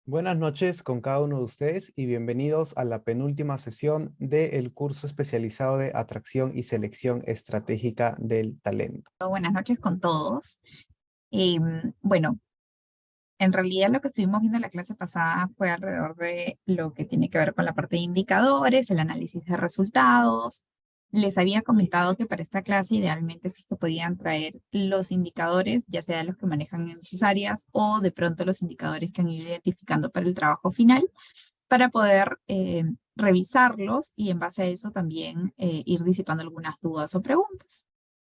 Buenas noches con cada uno de ustedes y bienvenidos a la penúltima sesión del curso especializado de Atracción y Selección Estratégica del Talento. Buenas noches con todos. Bueno, en realidad lo que estuvimos viendo en la clase pasada fue alrededor de lo que tiene que ver con la parte de indicadores, el análisis de resultados. Les había comentado que para esta clase idealmente sí se podían traer los indicadores, ya sea los que manejan en sus áreas o de pronto los indicadores que han ido identificando para el trabajo final, para poder revisarlos y en base a eso también ir disipando algunas dudas o preguntas.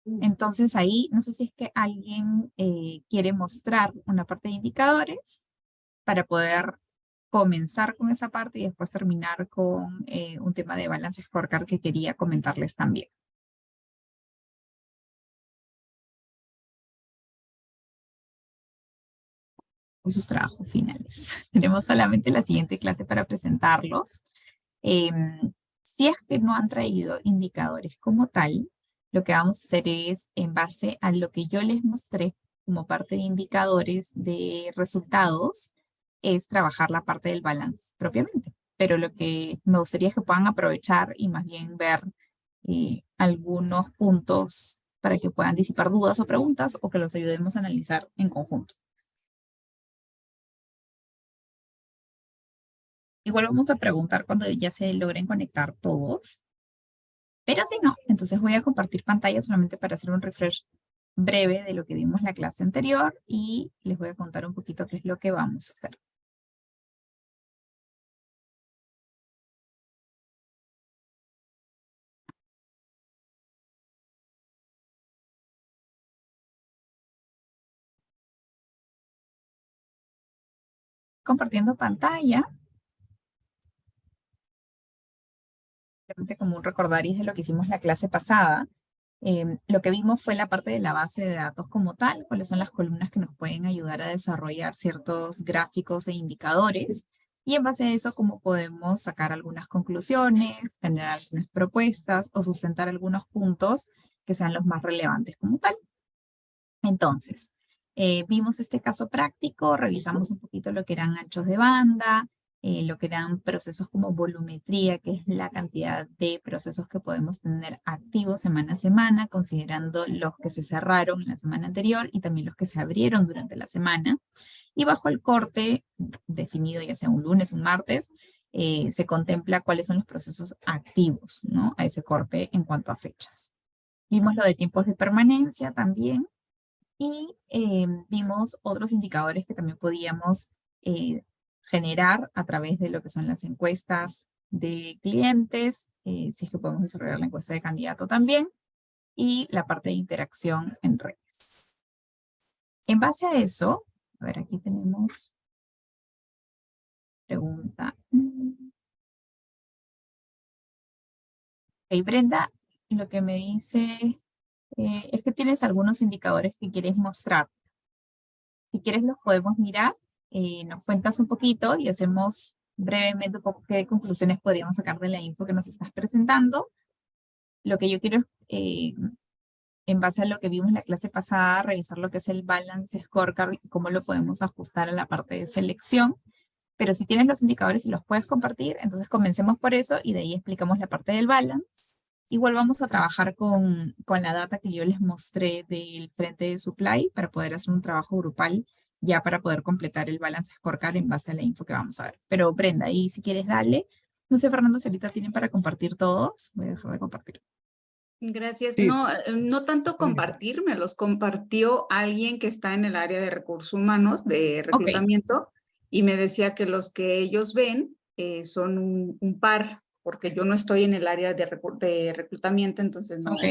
Entonces ahí, no sé si es que alguien quiere mostrar una parte de indicadores para poder comenzar con esa parte y después terminar con un tema de balance scorecard que quería comentarles también. En sus trabajos finales. Tenemos solamente la siguiente clase para presentarlos. Si es que no han traído indicadores como tal, lo que vamos a hacer es, en base a lo que yo les mostré como parte de indicadores de resultados, es trabajar la parte del balance propiamente. Pero lo que me gustaría es que puedan aprovechar y más bien ver algunos puntos para que puedan disipar dudas o preguntas o que los ayudemos a analizar en conjunto. Igual vamos a preguntar cuando ya se logren conectar todos. Pero si no, entonces voy a compartir pantalla solamente para hacer un refresh breve de lo que vimos la clase anterior y les voy a contar un poquito qué es lo que vamos a hacer. Compartiendo pantalla, realmente como un recordaris de lo que hicimos la clase pasada. Lo que vimos fue la parte de la base de datos como tal, cuáles son las columnas que nos pueden ayudar a desarrollar ciertos gráficos e indicadores. Y en base a eso, cómo podemos sacar algunas conclusiones, generar algunas propuestas o sustentar algunos puntos que sean los más relevantes como tal. Entonces, vimos este caso práctico, revisamos un poquito lo que eran anchos de banda, lo que eran procesos como volumetría, que es la cantidad de procesos que podemos tener activos semana a semana, considerando los que se cerraron en la semana anterior y también los que se abrieron durante la semana. Y bajo el corte definido, ya sea un lunes, un martes, se contempla cuáles son los procesos activos, ¿no? A ese corte en cuanto a fechas. Vimos lo de tiempos de permanencia también y vimos otros indicadores que también podíamos generar a través de lo que son las encuestas de clientes, si es que podemos desarrollar la encuesta de candidato también, y la parte de interacción en redes. En base a eso, a ver, aquí tenemos pregunta. Ok, Brenda, lo que me dice es que tienes algunos indicadores que quieres mostrar. Si quieres los podemos mirar, nos cuentas un poquito y hacemos brevemente un poco qué conclusiones podríamos sacar de la info que nos estás presentando. Lo que yo quiero es, en base a lo que vimos en la clase pasada, revisar lo que es el Balance Scorecard y cómo lo podemos ajustar a la parte de selección. Pero si tienes los indicadores y los puedes compartir, entonces comencemos por eso y de ahí explicamos la parte del balance. Igual vamos a trabajar con la data que yo les mostré del frente de supply para poder hacer un trabajo grupal ya para poder completar el balance scorecard en base a la info que vamos a ver. Pero Brenda, ahí si quieres dale. No sé, Fernando, si ahorita tienen para compartir todos. Voy a dejar de compartir. Gracias. Sí, No, no tanto está bien. compartir, me los compartió alguien que está en el área de recursos humanos, de Ok, reclutamiento, y me decía que los que ellos ven son un par, porque yo no estoy en el área de reclutamiento, entonces no, ok.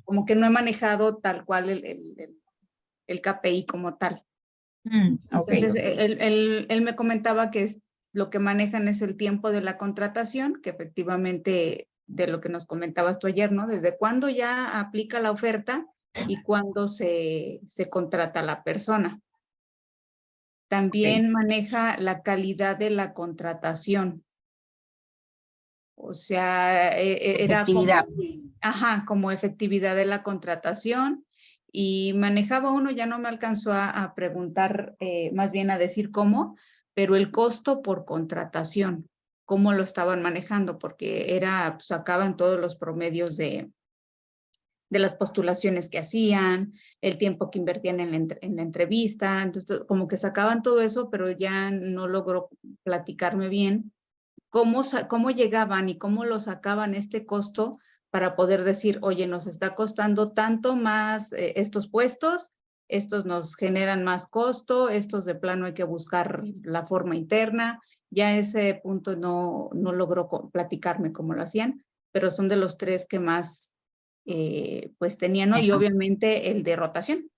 como que no he manejado tal cual el KPI como tal. Ok, Entonces, ok. él me comentaba que lo que manejan es el tiempo de la contratación, que efectivamente de lo que nos comentabas tú ayer, ¿no? Desde cuándo ya aplica la oferta y cuándo se contrata a la persona. Ok. También maneja la calidad de la contratación. O sea, era Efectividad. como, ajá, como efectividad de la contratación y manejaba uno, ya no me alcanzó a preguntar, más bien a decir cómo, pero el costo por contratación, cómo lo estaban manejando, porque sacaban todos los promedios de las postulaciones que hacían, el tiempo que invertían en la entrevista, entonces como que sacaban todo eso, pero ya no logró platicarme bien cómo llegaban y cómo lo sacaban este costo para poder decir, oye, nos está costando tanto más estos puestos, estos nos generan más costo, estos de plano hay que buscar la forma interna. Ya ese punto no logró platicarme cómo lo hacían, pero son de los tres que más pues tenían, ¿no? Y Ajá. obviamente el de rotación.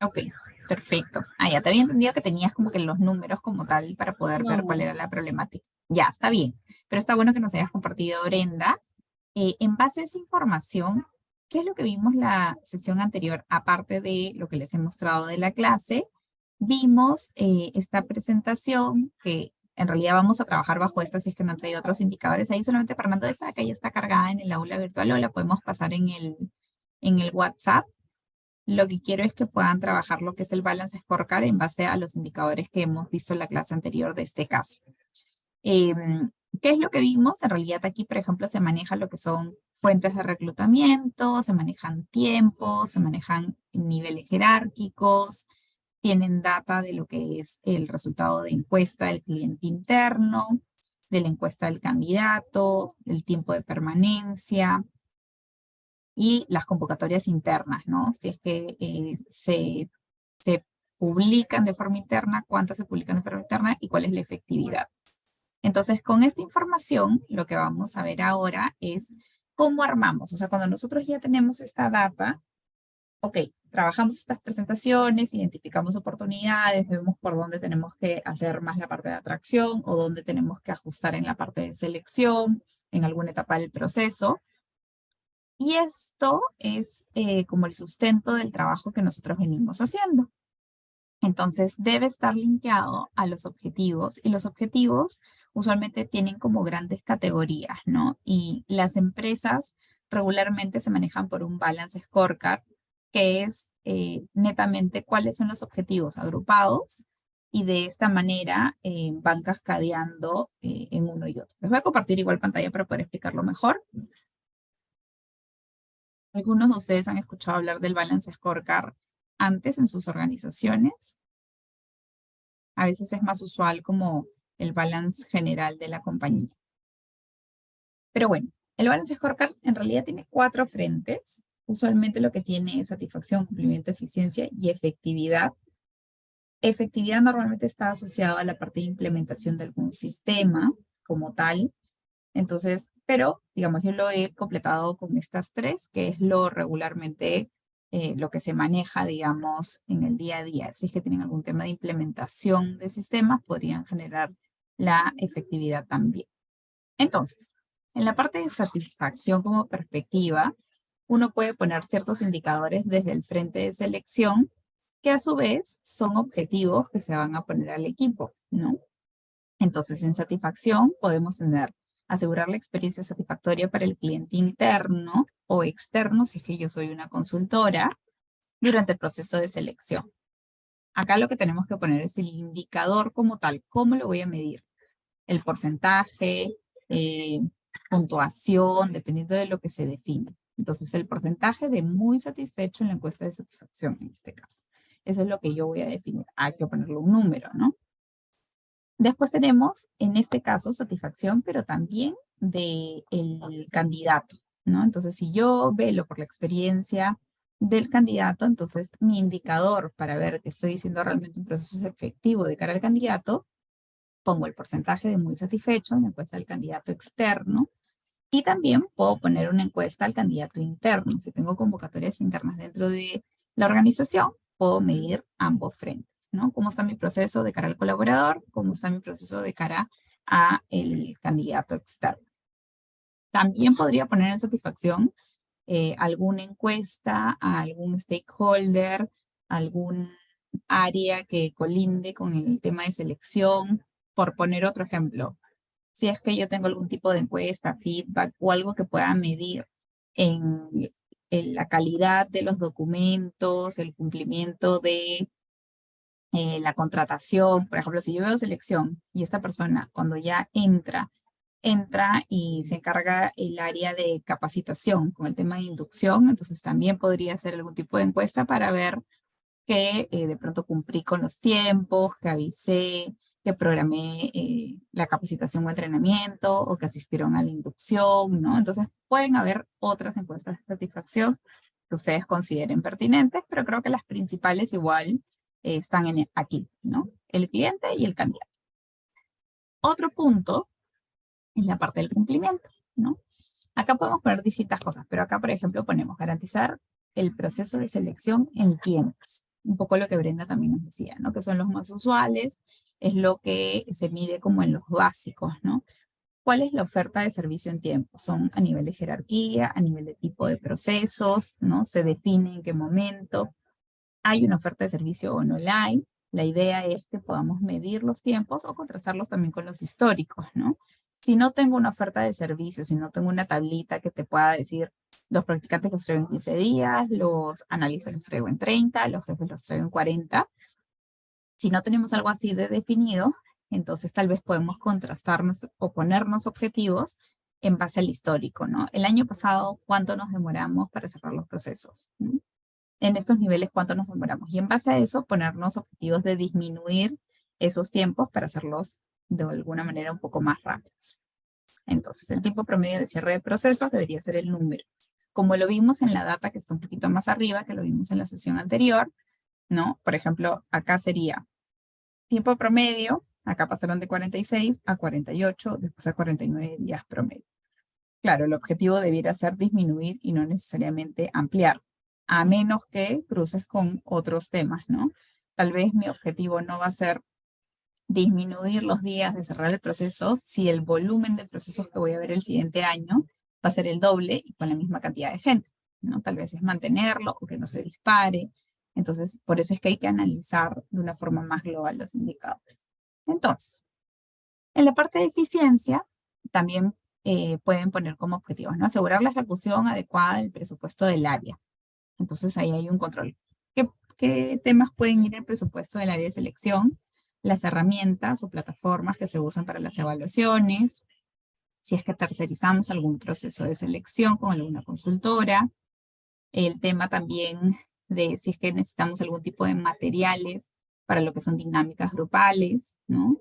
Ok, perfecto. Ah, ya te había entendido que tenías como que los números como tal para poder ver cuál No, era la problemática. Ya, está bien. Pero está bueno que nos hayas compartido, Brenda. En base a esa información, ¿qué es lo que vimos la sesión anterior? Aparte de lo que les he mostrado de la clase, vimos esta presentación que en realidad vamos a trabajar bajo esta si es que no han traído otros indicadores. Ahí solamente Fernando esa que ya está cargada en el aula virtual o la podemos pasar en el WhatsApp. Lo que quiero es que puedan trabajar lo que es el Balance Scorecard en base a los indicadores que hemos visto en la clase anterior de este caso. ¿Qué es lo que vimos? En realidad aquí, por ejemplo, se maneja lo que son fuentes de reclutamiento, se manejan tiempos, se manejan niveles jerárquicos, tienen data de lo que es el resultado de encuesta del cliente interno, de la encuesta del candidato, el tiempo de permanencia, y las convocatorias internas, ¿no? Si es que se publican de forma interna, cuántas se publican de forma interna y cuál es la efectividad. Entonces, con esta información, lo que vamos a ver ahora es cómo armamos. O sea, cuando nosotros ya tenemos esta data, ok, trabajamos estas presentaciones, identificamos oportunidades, vemos por dónde tenemos que hacer más la parte de atracción o dónde tenemos que ajustar en la parte de selección, en alguna etapa del proceso. Y esto es como el sustento del trabajo que nosotros venimos haciendo. Entonces, debe estar linkeado a los objetivos y los objetivos usualmente tienen como grandes categorías, ¿no? Y las empresas regularmente se manejan por un balance scorecard, que es netamente cuáles son los objetivos agrupados y de esta manera van cascadeando en uno y otro. Les voy a compartir igual pantalla para poder explicarlo mejor. ¿Algunos de ustedes han escuchado hablar del Balance Scorecard antes en sus organizaciones? A veces es más usual como el balance general de la compañía. Pero bueno, el Balance Scorecard en realidad tiene 4 frentes. Usualmente lo que tiene es satisfacción, cumplimiento, eficiencia y efectividad. Efectividad normalmente está asociado a la parte de implementación de algún sistema como tal. Entonces, pero digamos, yo lo he completado con estas 3, que es lo regularmente lo que se maneja, digamos, en el día a día. Si es que tienen algún tema de implementación de sistemas, podrían generar la efectividad también. Entonces, en la parte de satisfacción como perspectiva, uno puede poner ciertos indicadores desde el frente de selección, que a su vez son objetivos que se van a poner al equipo, ¿no? Entonces, en satisfacción podemos tener asegurar la experiencia satisfactoria para el cliente interno o externo, si es que yo soy una consultora, durante el proceso de selección. Acá lo que tenemos que poner es el indicador como tal. ¿Cómo lo voy a medir? El porcentaje, puntuación, dependiendo de lo que se define. Entonces, el porcentaje de muy satisfecho en la encuesta de satisfacción, en este caso. Eso es lo que yo voy a definir. Hay que ponerle un número, ¿no? Después tenemos, en este caso, satisfacción, pero también del candidato, ¿no? Entonces, si yo velo por la experiencia del candidato, entonces mi indicador para ver que estoy haciendo realmente un proceso efectivo de cara al candidato, pongo el porcentaje de muy satisfecho en la encuesta del candidato externo y también puedo poner una encuesta al candidato interno. Si tengo convocatorias internas dentro de la organización, puedo medir ambos frentes, ¿no? ¿Cómo está mi proceso de cara al colaborador? ¿Cómo está mi proceso de cara a el candidato externo? También podría poner en satisfacción alguna encuesta a algún stakeholder, algún área que colinde con el tema de selección, por poner otro ejemplo. Si es que yo tengo algún tipo de encuesta, feedback o algo que pueda medir en la calidad de los documentos, el cumplimiento de la contratación. Por ejemplo, si yo veo selección y esta persona cuando ya entra y se encarga el área de capacitación con el tema de inducción, entonces también podría hacer algún tipo de encuesta para ver que de pronto cumplí con los tiempos, que avisé, que programé la capacitación o entrenamiento, o que asistieron a la inducción, ¿no? Entonces pueden haber otras encuestas de satisfacción que ustedes consideren pertinentes, pero creo que las principales igual están aquí, ¿no? El cliente y el candidato. Otro punto es la parte del cumplimiento, ¿no? Acá podemos poner distintas cosas, pero acá, por ejemplo, ponemos garantizar el proceso de selección en tiempos. Un poco lo que Brenda también nos decía, ¿no? Que son los más usuales, es lo que se mide como en los básicos, ¿no? ¿Cuál es la oferta de servicio en tiempo? Son a nivel de jerarquía, a nivel de tipo de procesos, ¿no? Se define en qué momento. Hay una oferta de servicio o no la hay. La idea es que podamos medir los tiempos o contrastarlos también con los históricos, ¿no? Si no tengo una oferta de servicio, si no tengo una tablita que te pueda decir los practicantes los traigo en 15 días, los analistas los traigo en 30, los jefes los traigo en 40, si no tenemos algo así de definido, entonces tal vez podemos contrastarnos o ponernos objetivos en base al histórico, ¿no? El año pasado, ¿cuánto nos demoramos para cerrar los procesos? ¿No? En estos niveles, ¿cuánto nos demoramos? Y en base a eso, ponernos objetivos de disminuir esos tiempos para hacerlos de alguna manera un poco más rápidos. Entonces, el tiempo promedio de cierre de procesos debería ser el número. Como lo vimos en la data que está un poquito más arriba, que lo vimos en la sesión anterior, ¿no? Por ejemplo, acá sería tiempo promedio, acá pasaron de 46 a 48, después a 49 días promedio. Claro, el objetivo debiera ser disminuir y no necesariamente ampliar, a menos que cruces con otros temas, ¿no? Tal vez mi objetivo no va a ser disminuir los días de cerrar el proceso si el volumen de procesos que voy a ver el siguiente año va a ser el doble y con la misma cantidad de gente, ¿no? Tal vez es mantenerlo o que no se dispare. Entonces, por eso es que hay que analizar de una forma más global los indicadores. Entonces, en la parte de eficiencia, también pueden poner como objetivos, ¿no? Asegurar la ejecución adecuada del presupuesto del área. Entonces, ahí hay un control. ¿Qué temas pueden ir en el presupuesto del área de selección? Las herramientas o plataformas que se usan para las evaluaciones, si es que tercerizamos algún proceso de selección con alguna consultora, el tema también de si es que necesitamos algún tipo de materiales para lo que son dinámicas grupales, ¿no?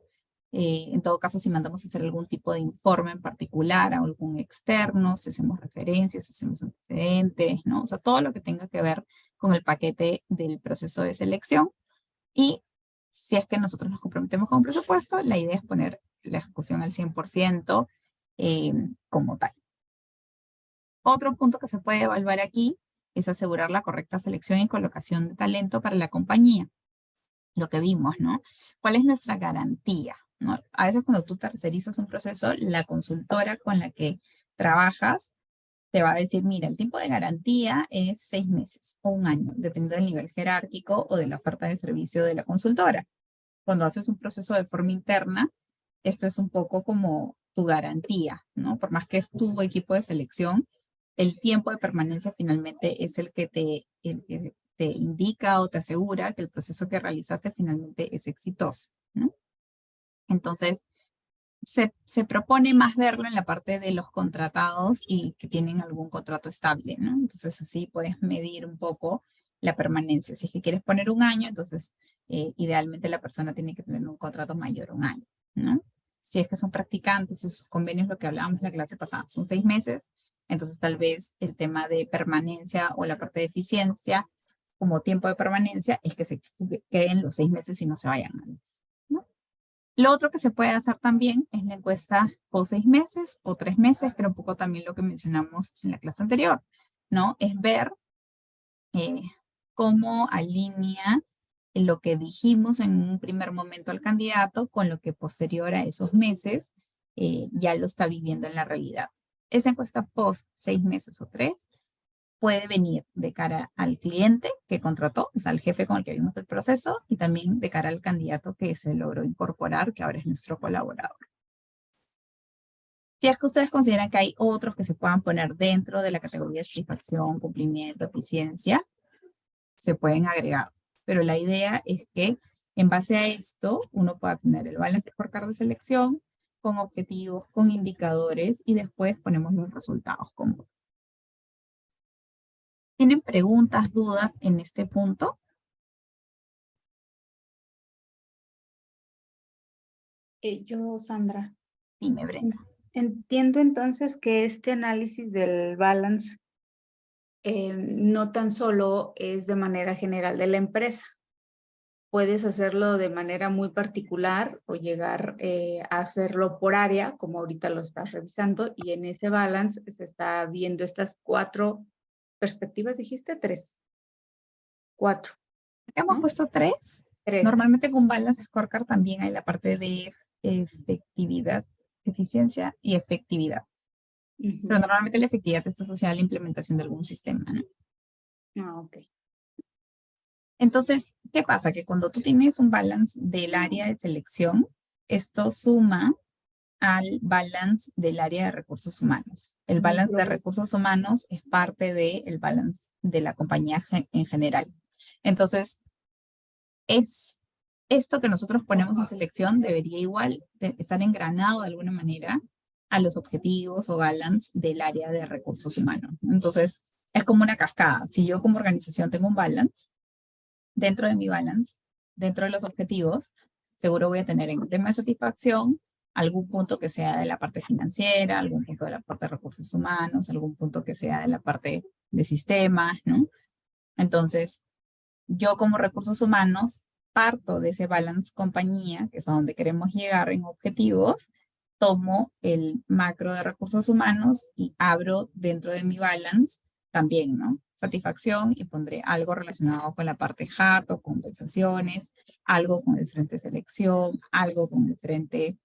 En todo caso, si mandamos a hacer algún tipo de informe en particular a algún externo, si hacemos referencias, si hacemos antecedentes, ¿no? O sea, todo lo que tenga que ver con el paquete del proceso de selección. Y si es que nosotros nos comprometemos con un presupuesto, la idea es poner la ejecución al 100% como tal. Otro punto que se puede evaluar aquí es asegurar la correcta selección y colocación de talento para la compañía. Lo que vimos, ¿no? ¿Cuál es nuestra garantía? ¿No? A veces cuando tú tercerizas un proceso, la consultora con la que trabajas te va a decir, mira, el tiempo de garantía es 6 meses o un año, dependiendo del nivel jerárquico o de la oferta de servicio de la consultora. Cuando haces un proceso de forma interna, esto es un poco como tu garantía, ¿no? Por más que es tu equipo de selección, el tiempo de permanencia finalmente es el que te indica o te asegura que el proceso que realizaste finalmente es exitoso, ¿no? Entonces, se propone más verlo en la parte de los contratados y que tienen algún contrato estable, ¿no? Entonces, así puedes medir un poco la permanencia. Si es que quieres poner un año, entonces, idealmente la persona tiene que tener un contrato mayor a un año, ¿no? Si es que son practicantes, esos convenios, lo que hablábamos en la clase pasada, son 6 meses, entonces tal vez el tema de permanencia o la parte de eficiencia como tiempo de permanencia es que se queden los 6 meses y no se vayan antes, ¿no? Lo otro que se puede hacer también es la encuesta o 6 meses o 3 meses, que era un poco también lo que mencionamos en la clase anterior, ¿no? Es ver cómo alinea lo que dijimos en un primer momento al candidato con lo que posterior a esos meses ya lo está viviendo en la realidad. Esa encuesta post 6 meses o 3 puede venir de cara al cliente que contrató, o sea, al jefe con el que vimos el proceso, y también de cara al candidato que se logró incorporar, que ahora es nuestro colaborador. Si es que ustedes consideran que hay otros que se puedan poner dentro de la categoría de satisfacción, cumplimiento, eficiencia, se pueden agregar. Pero la idea es que En base a esto, uno puede tener el balance scorecard de selección con objetivos, con indicadores y después ponemos los resultados como. ¿Tienen preguntas, dudas en este punto? Sandra. Dime, Brenda. Entiendo entonces que este análisis del balance no tan solo es de manera general de la empresa. Puedes hacerlo de manera muy particular o llegar a hacerlo por área, como ahorita lo estás revisando, y en ese balance se está viendo estas 4 perspectivas, dijiste 3. 4. Hemos ¿no? puesto 3. 3. Normalmente con balance scorecard también hay la parte de efectividad, eficiencia y efectividad. Pero normalmente la efectividad está asociada a la implementación de algún sistema, ¿no? Ah, ok. Entonces, ¿qué pasa? Que cuando tú tienes un balance del área de selección, esto suma al balance del área de recursos humanos. El balance de recursos humanos es parte del balance de la compañía en general. Entonces, es esto que nosotros ponemos en selección debería igual estar engranado de alguna manera a los objetivos o balance del área de recursos humanos. Entonces, es como una cascada. Si yo como organización tengo un balance, dentro de mi balance, dentro de los objetivos, seguro voy a tener en el tema de satisfacción algún punto que sea de la parte financiera, algún punto de la parte de recursos humanos, algún punto que sea de la parte de sistemas, ¿no? Entonces, yo como recursos humanos parto de ese balance compañía, que es a donde queremos llegar en objetivos, tomo el macro de recursos humanos y abro dentro de mi balance también, ¿no? Satisfacción y pondré algo relacionado con la parte hard o compensaciones, algo con el frente de selección, algo con el frente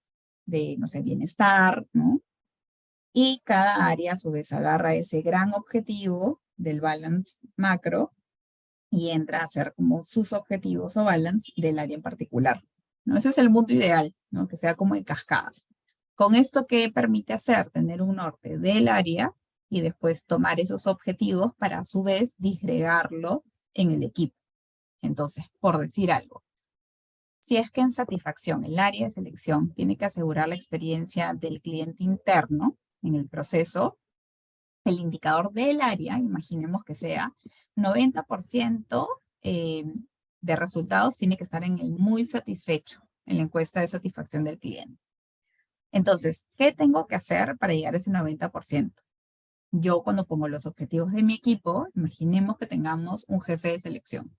de, no sé, bienestar, ¿no? Y cada área a su vez agarra ese gran objetivo del balance macro y entra a hacer como sus objetivos o balance del área en particular, ¿no? Ese es el mundo ideal, ¿no? Que sea como en cascada. Con esto, ¿qué permite hacer? Tener un norte del área y después tomar esos objetivos para a su vez disgregarlo en el equipo. Entonces, por decir algo, si es que en satisfacción el área de selección tiene que asegurar la experiencia del cliente interno en el proceso, el indicador del área, imaginemos que sea 90% de resultados tiene que estar en el muy satisfecho, en la encuesta de satisfacción del cliente. Entonces, ¿qué tengo que hacer para llegar a ese 90%? Yo cuando pongo los objetivos de mi equipo, imaginemos que tengamos un jefe de selección.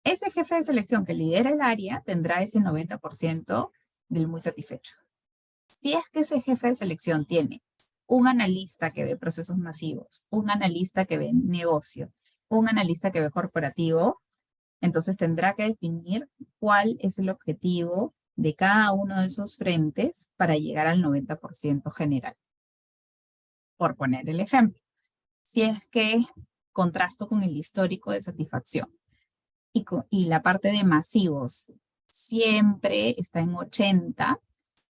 Ese jefe de selección que lidera el área tendrá ese 90% del muy satisfecho. Si es que ese jefe de selección tiene un analista que ve procesos masivos, un analista que ve negocio, un analista que ve corporativo, entonces tendrá que definir cuál es el objetivo de cada uno de esos frentes para llegar al 90% general. Por poner el ejemplo, si es que contrasto con el histórico de satisfacción y la parte de masivos siempre está en 80,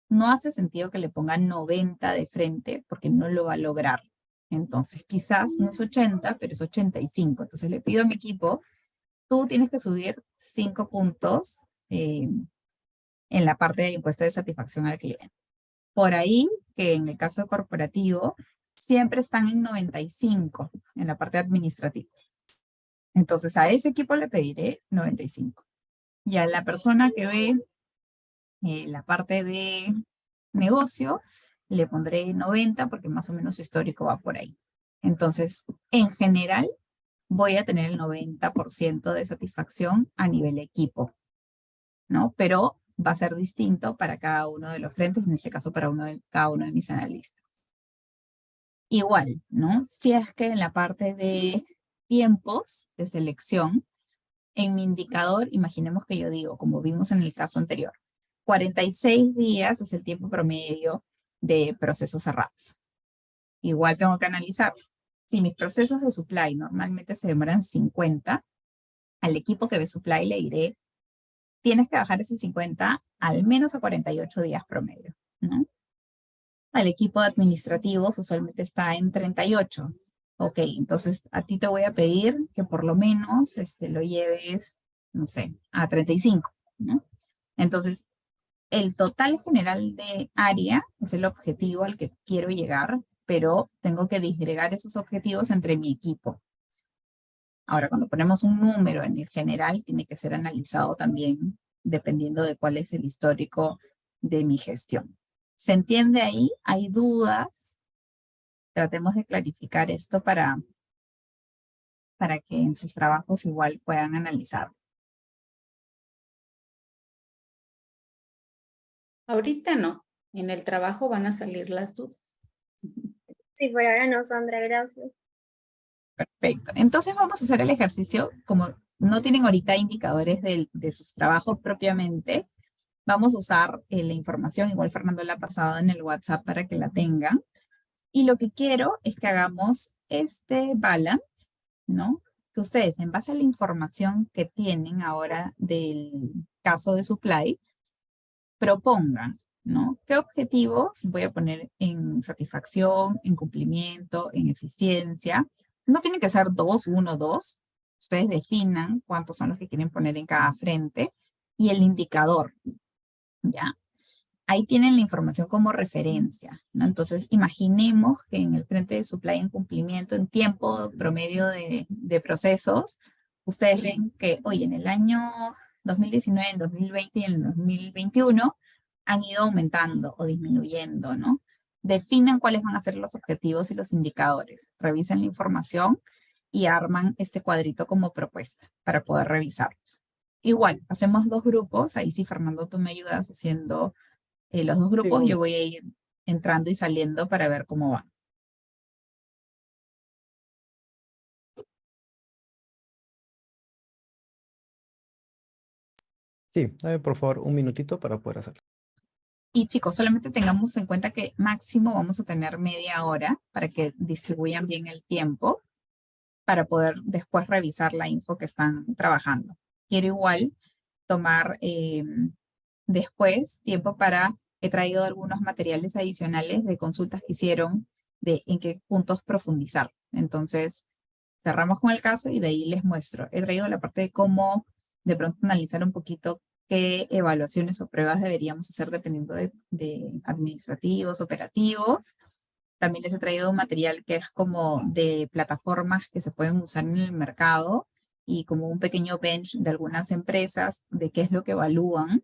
no hace sentido que le pongan 90 de frente porque no lo va a lograr. Entonces, quizás no es 80, pero es 85. Entonces, le pido a mi equipo, tú tienes que subir 5 puntos en la parte de encuesta de satisfacción al cliente. Por ahí, que en el caso de corporativo, siempre están en 95 en la parte administrativa. Entonces, a ese equipo le pediré 95. Y a la persona que ve la parte de negocio, le pondré 90 porque más o menos su histórico va por ahí. Entonces, en general, voy a tener el 90% de satisfacción a nivel equipo, ¿no? Pero va a ser distinto para cada uno de los frentes, en este caso para cada uno de mis analistas. Igual, ¿no? Si es que en la parte de tiempos de selección, en mi indicador, imaginemos que yo digo, como vimos en el caso anterior, 46 días es el tiempo promedio de procesos cerrados. Igual tengo que analizar. Si mis procesos de supply normalmente se demoran 50, al equipo que ve supply le diré, tienes que bajar ese 50 al menos a 48 días promedio, ¿no? Al equipo de administrativos usualmente está en 38. Ok, entonces a ti te voy a pedir que por lo menos lo lleves, no sé, a 35. ¿no? Entonces, el total general de área es el objetivo al que quiero llegar, pero tengo que disgregar esos objetivos entre mi equipo. Ahora, cuando ponemos un número en el general, tiene que ser analizado también dependiendo de cuál es el histórico de mi gestión. ¿Se entiende ahí? ¿Hay dudas? Tratemos de clarificar esto para que en sus trabajos igual puedan analizar. Ahorita no, en el trabajo van a salir las dudas. Sí, por ahora no, Sandra, gracias. Perfecto. Entonces vamos a hacer el ejercicio. Como no tienen ahorita indicadores de sus trabajos propiamente, vamos a usar la información, igual Fernando la ha pasado en el WhatsApp para que la tengan. Y lo que quiero es que hagamos este balance, ¿no? Que ustedes, en base a la información que tienen ahora del caso de supply, propongan, ¿no? ¿Qué objetivos voy a poner en satisfacción, en cumplimiento, en eficiencia? No tienen que ser 2, 1, 2. Ustedes definan cuántos son los que quieren poner en cada frente y el indicador, ¿ya? Ahí tienen la información como referencia, ¿no? Entonces, imaginemos que en el frente de supply en cumplimiento, en tiempo promedio de procesos, ustedes ven que hoy en el año 2019, en 2020 y en el 2021 han ido aumentando o disminuyendo, ¿no? Definan cuáles van a ser los objetivos y los indicadores. Revisen la información y arman este cuadrito como propuesta para poder revisarlos. Igual, hacemos 2 grupos. Ahí sí, Fernando, tú me ayudas haciendo los 2 grupos. Sí, Yo voy a ir entrando y saliendo para ver cómo van. sí, dame por favor un minutito para poder hacerlo. Y chicos, solamente tengamos en cuenta que máximo vamos a tener media hora para que distribuyan bien el tiempo para poder después revisar la info que están trabajando. Quiero igual tomar después tiempo para, he traído algunos materiales adicionales de consultas que hicieron de en qué puntos profundizar. Entonces, cerramos con el caso y de ahí les muestro. He traído la parte de cómo de pronto analizar un poquito qué evaluaciones o pruebas deberíamos hacer dependiendo de administrativos, operativos. También les he traído un material que es como de plataformas que se pueden usar en el mercado y como un pequeño bench de algunas empresas de qué es lo que evalúan.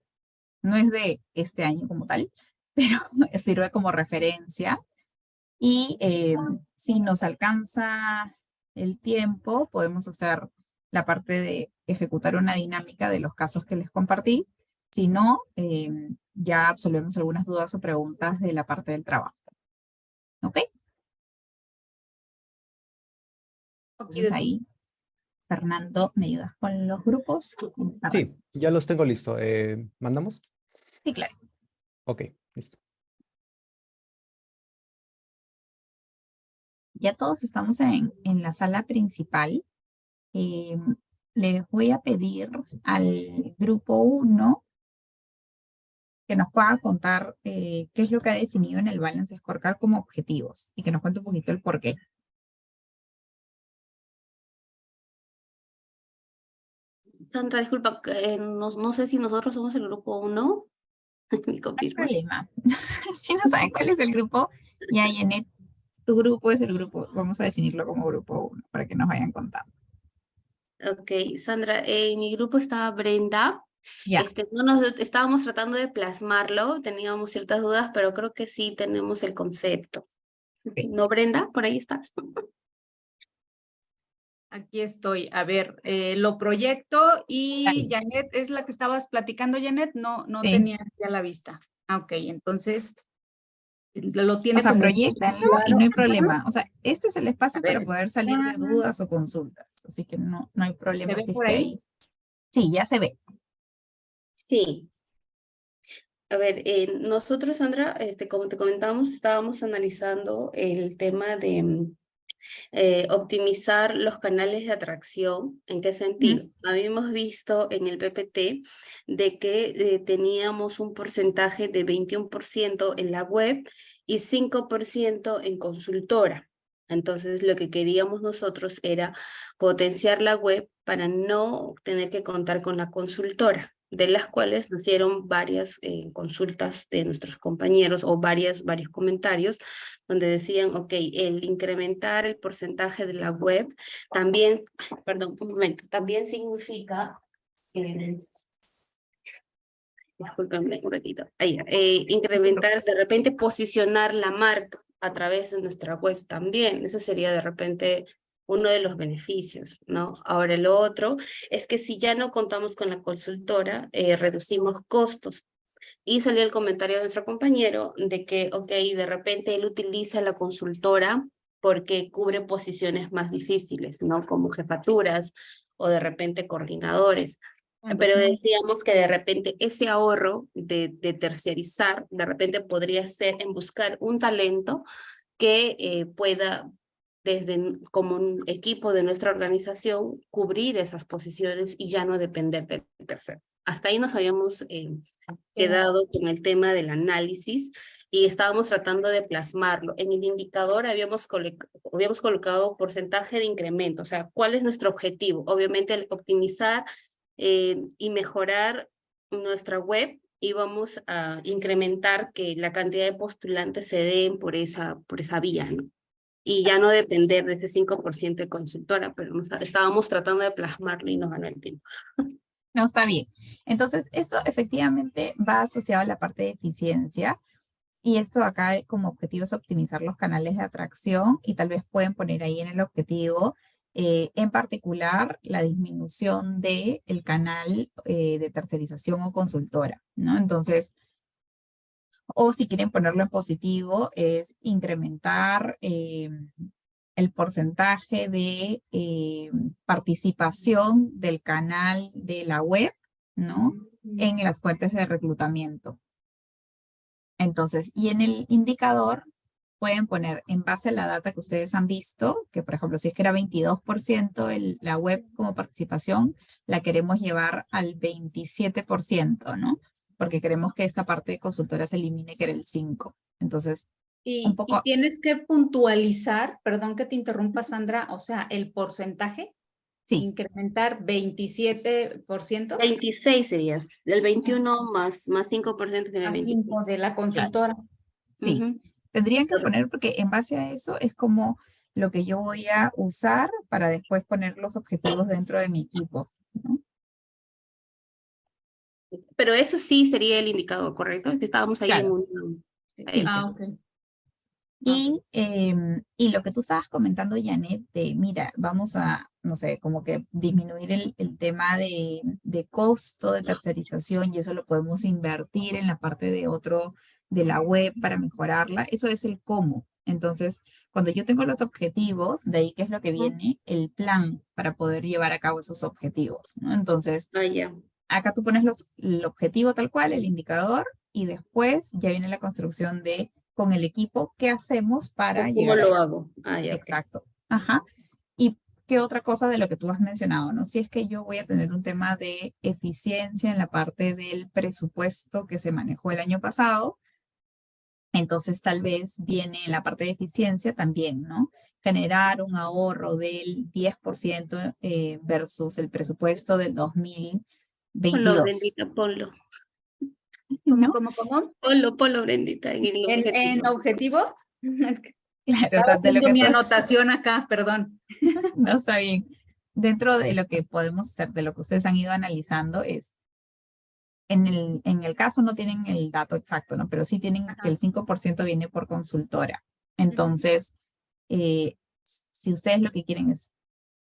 No es de este año como tal, pero sirve como referencia. Y si nos alcanza el tiempo, podemos hacer la parte de ejecutar una dinámica de los casos que les compartí. Si no, ya absolvemos algunas dudas o preguntas de la parte del trabajo. ¿Ok? Entonces ahí, Fernando, ¿me ayudas con los grupos? Sí, ya los tengo listo. ¿Mandamos? Sí, claro. Ok, listo. Ya todos estamos en la sala principal. Les voy a pedir al grupo 1 que nos pueda contar qué es lo que ha definido en el Balance Scorecard como objetivos y que nos cuente un poquito el por qué. Sandra, disculpa, no sé si nosotros somos el grupo 1. Me No hay confirmas. problema. Si no saben cuál es el grupo, ya Janet, tu grupo es el grupo. Vamos a definirlo como grupo 1 para que nos vayan contando. Ok, Sandra, en mi grupo estaba Brenda. Ya. Estábamos tratando de plasmarlo, teníamos ciertas dudas, pero creo que sí tenemos el concepto. Ok. ¿No, Brenda? ¿Por ahí estás? Aquí estoy. A ver, lo proyecto y Ahí. Janet, ¿es la que estabas platicando, Janet? No Sí. tenía ya la vista. Ah, ok, entonces lo O tiene sea, como proyectanlo y claro. no hay problema. O sea, este es el A espacio para ver, poder salir de dudas o consultas. Así que no hay ¿se problema ve si es por que ahí? hay. Sí, ya se ve. Sí. A ver, nosotros, Sandra, como te comentábamos, estábamos analizando el tema de optimizar los canales de atracción. ¿En qué sentido? Habíamos visto en el PPT de que teníamos un porcentaje de 21% en la web y 5% en consultora. Entonces, lo que queríamos nosotros era potenciar la web para no tener que contar con la consultora. de las cuales nacieron varias consultas de nuestros compañeros o varios comentarios donde decían, ok, el incrementar el porcentaje de la web también, perdón, un momento, también significa, discúlpenme un ratito, ahí, incrementar, de repente posicionar la marca a través de nuestra web también, eso sería de repente uno de los beneficios, ¿no? Ahora lo otro es que si ya no contamos con la consultora, reducimos costos. Y salió el comentario de nuestro compañero de que, ok, de repente él utiliza la consultora porque cubre posiciones más difíciles, ¿no? Como jefaturas o de repente coordinadores. Pero decíamos que de repente ese ahorro de terciarizar, de repente podría ser en buscar un talento que pueda, como un equipo de nuestra organización, cubrir esas posiciones y ya no depender del tercero. Hasta ahí nos habíamos quedado con el tema del análisis y estábamos tratando de plasmarlo. En el indicador habíamos colocado porcentaje de incremento, o sea, ¿cuál es nuestro objetivo? Obviamente el optimizar y mejorar nuestra web, y vamos a incrementar que la cantidad de postulantes se den por esa vía, ¿no? Y ya no depender de ese 5% de consultora, pero estábamos tratando de plasmarlo y nos ganó el tiempo. No, está bien. Entonces, esto efectivamente va asociado a la parte de eficiencia. Y esto acá como objetivo es optimizar los canales de atracción y tal vez pueden poner ahí en el objetivo, en particular, la disminución del canal de tercerización o consultora, ¿no? Entonces, o si quieren ponerlo en positivo, es incrementar el porcentaje de participación del canal de la web, ¿no? En las fuentes de reclutamiento. Entonces, y en el indicador pueden poner en base a la data que ustedes han visto, que por ejemplo, si es que era 22% la web como participación, la queremos llevar al 27%, ¿no? Porque queremos que esta parte de consultora se elimine, que era el 5%. Entonces, un poco... Y tienes que puntualizar, perdón que te interrumpa, Sandra, o sea, el porcentaje. Sí. Incrementar 27%. 26 sería, del 21 más 5% sería A 26. 5 de la consultora. Sí, tendrían que poner, porque en base a eso es como lo que yo voy a usar para después poner los objetivos dentro de mi equipo, ¿no? Pero eso sí sería el indicador, ¿correcto? Es que estábamos ahí Claro. en un... Sí. Ok. Y lo que tú estabas comentando, Janet, de mira, vamos a, no sé, como que disminuir el tema de costo de tercerización y eso lo podemos invertir en la parte de la web para mejorarla. Eso es el cómo. Entonces, cuando yo tengo los objetivos, de ahí que es lo que viene el plan para poder llevar a cabo esos objetivos, ¿no? Entonces, acá tú pones el objetivo tal cual, el indicador, y después ya viene la construcción de con el equipo, ¿qué hacemos para llegar a eso? ¿Cómo lo hago? Exacto. Ajá. ¿Y qué otra cosa de lo que tú has mencionado, no? Si es que yo voy a tener un tema de eficiencia en la parte del presupuesto que se manejó el año pasado, entonces tal vez viene en la parte de eficiencia también, ¿no? Generar un ahorro del 10% versus el presupuesto del 2022. Ponlo, Brendita, ponlo. ¿No? ¿Cómo? Ponlo, Brendita, ¿En objetivo? Es que claro, o sea, de lo haciendo que mi tú anotación acá, perdón. no, está bien. Dentro de lo que podemos hacer, de lo que ustedes han ido analizando, es, en el caso no tienen el dato exacto, ¿no? Pero sí tienen que el 5% viene por consultora. Entonces, si ustedes lo que quieren es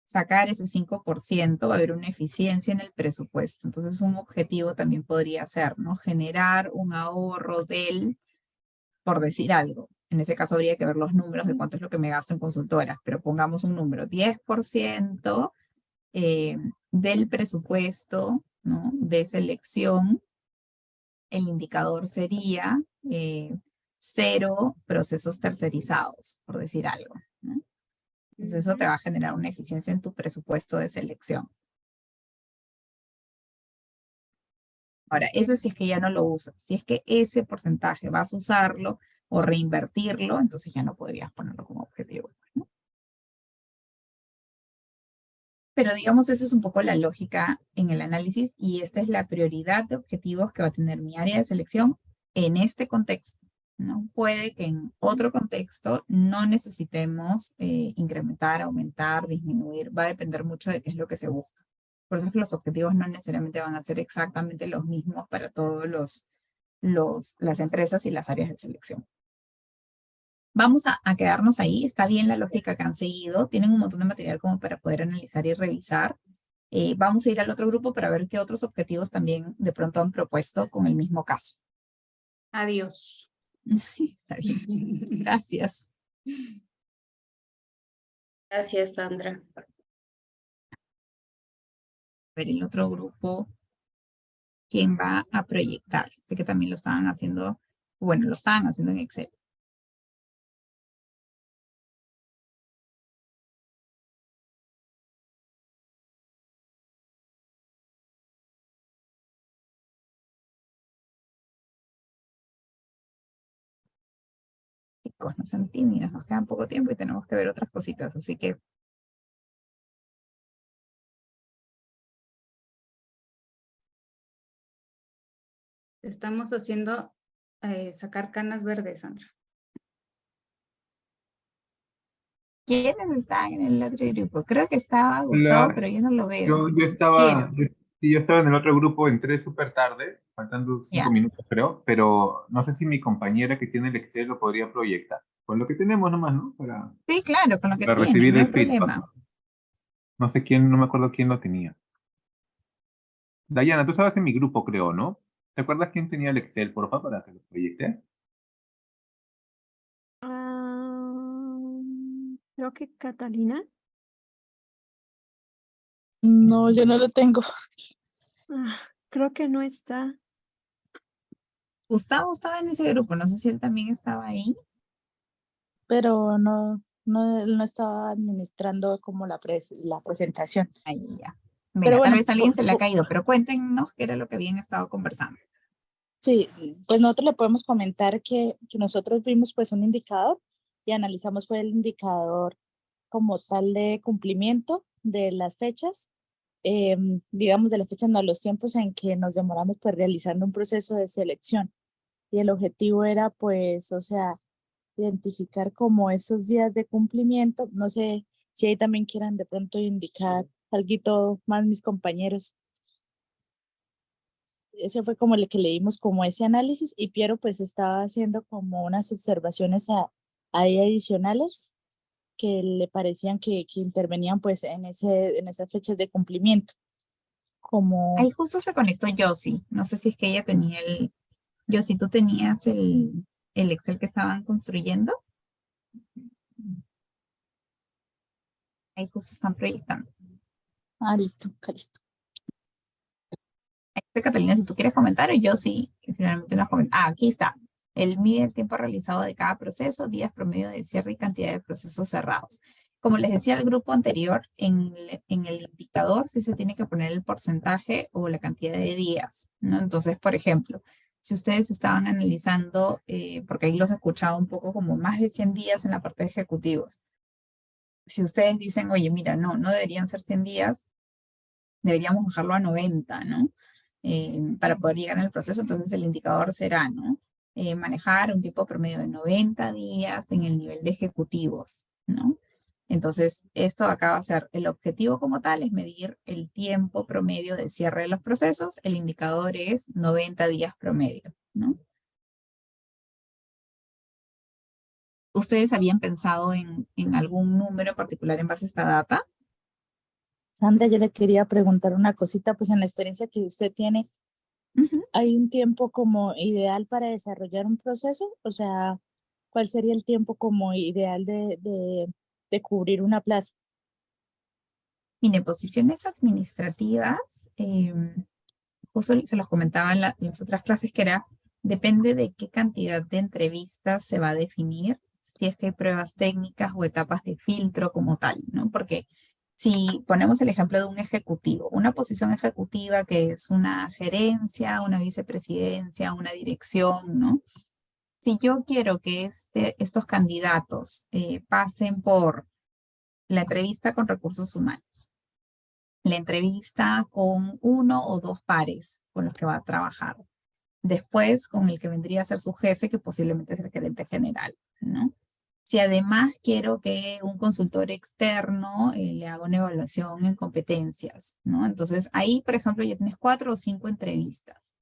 sacar ese 5%, va a haber una eficiencia en el presupuesto. Entonces, un objetivo también podría ser, ¿no? Generar un ahorro por decir algo. En ese caso habría que ver los números de cuánto es lo que me gasto en consultoras, pero pongamos un número, 10% del presupuesto, ¿no? De selección. El indicador sería 0 procesos tercerizados, por decir algo, ¿no? Entonces eso te va a generar una eficiencia en tu presupuesto de selección. Ahora, eso si es que ya no lo usas. Si es que ese porcentaje vas a usarlo o reinvertirlo, entonces ya no podrías ponerlo como objetivo, ¿no? Pero digamos, esa es un poco la lógica en el análisis y esta es la prioridad de objetivos que va a tener mi área de selección en este contexto, ¿no? Puede que en otro contexto no necesitemos incrementar, aumentar, disminuir, va a depender mucho de qué es lo que se busca. Por eso es que los objetivos no necesariamente van a ser exactamente los mismos para todos las empresas y las áreas de selección. Vamos a quedarnos ahí, está bien la lógica que han seguido, tienen un montón de material como para poder analizar y revisar. Vamos a ir al otro grupo para ver qué otros objetivos también de pronto han propuesto con el mismo caso. Adiós. Está bien, gracias. Gracias, Sandra. A ver el otro grupo, ¿quién va a proyectar? Sé que también lo estaban haciendo, bueno, lo estaban haciendo en Excel. Chicos, no sean tímidos, nos queda poco tiempo y tenemos que ver otras cositas, así que Estamos haciendo sacar canas verdes, Sandra. ¿quiénes están en el otro grupo? Creo que estaba Gustavo, Hola, pero yo no lo veo. yo estaba, Quiero, yo estaba en el otro grupo, entré súper tarde, faltando ya. 5 minutos creo, pero no sé si mi compañera que tiene el Excel lo podría proyectar. Con lo que tenemos nomás, ¿no? Sí, claro, con lo que Para tienen, recibir no hay el feedback. problema. No sé quién, no me acuerdo quién lo tenía. Dayana, tú estabas en mi grupo, creo, ¿no? ¿Te acuerdas quién tenía el Excel, porfa, para que lo proyecte? Creo que Catalina. No, yo no lo tengo. Creo que no está. Gustavo estaba en ese grupo, no sé si él también estaba ahí. Pero él no estaba administrando como la presentación. Ahí ya. Pero Venga, tal bueno, vez a alguien se le ha caído, pero cuéntenos qué era lo que habían estado conversando. sí, pues nosotros le podemos comentar que nosotros vimos pues un indicador y analizamos fue el indicador como tal de cumplimiento de las fechas, digamos de las fechas, no, los tiempos en que nos demoramos pues realizando un proceso de selección. Y el objetivo era pues, o sea, identificar como esos días de cumplimiento. No sé si ahí también quieran de pronto indicar algo más mis compañeros. Ese fue como el que leímos como ese análisis y Piero pues estaba haciendo como unas observaciones ahí adicionales que le parecían que intervenían pues en esas fechas de cumplimiento. Como, Ahí justo se conectó Josie. No sé si es que ella tenía Josie, ¿tú tenías el Excel que estaban construyendo? Ahí justo están proyectando. listo, listo. Catalina, si tú quieres comentar, o yo sí, que finalmente nos comenta. Aquí está. Él mide el tiempo realizado de cada proceso, días promedio de cierre y cantidad de procesos cerrados. Como les decía al grupo anterior, en el indicador sí se tiene que poner el porcentaje o la cantidad de días, ¿no? Entonces, por ejemplo, si ustedes estaban analizando, porque ahí los he escuchado un poco como más de 100 días en la parte de ejecutivos. Si ustedes dicen, oye, mira, no deberían ser 100 días, deberíamos bajarlo a 90, ¿no? Para poder llegar en el proceso, entonces el indicador será, ¿no? Manejar un tiempo promedio de 90 días en el nivel de ejecutivos, ¿no? Entonces, esto acá va a ser el objetivo como tal, es medir el tiempo promedio de cierre de los procesos, el indicador es 90 días promedio, ¿no? ¿Ustedes habían pensado en algún número particular en base a esta data? Sandra, yo le quería preguntar una cosita, pues en la experiencia que usted tiene, ¿hay un tiempo como ideal para desarrollar un proceso? O sea, ¿cuál sería el tiempo como ideal de cubrir una plaza? Mire, posiciones administrativas, justo se los comentaba en las otras clases que era, depende de qué cantidad de entrevistas se va a definir, si es que hay pruebas técnicas o etapas de filtro como tal, ¿no? Porque si ponemos el ejemplo de un ejecutivo, una posición ejecutiva que es una gerencia, una vicepresidencia, una dirección, ¿no? Si yo quiero que estos candidatos pasen por la entrevista con recursos humanos, la entrevista con 1 o 2 pares con los que va a trabajar. Después con el que vendría a ser su jefe, que posiblemente es el gerente general, ¿no? Si además quiero que un consultor externo le haga una evaluación en competencias, ¿no? Entonces ahí, por ejemplo, ya tienes 4 o 5 entrevistas.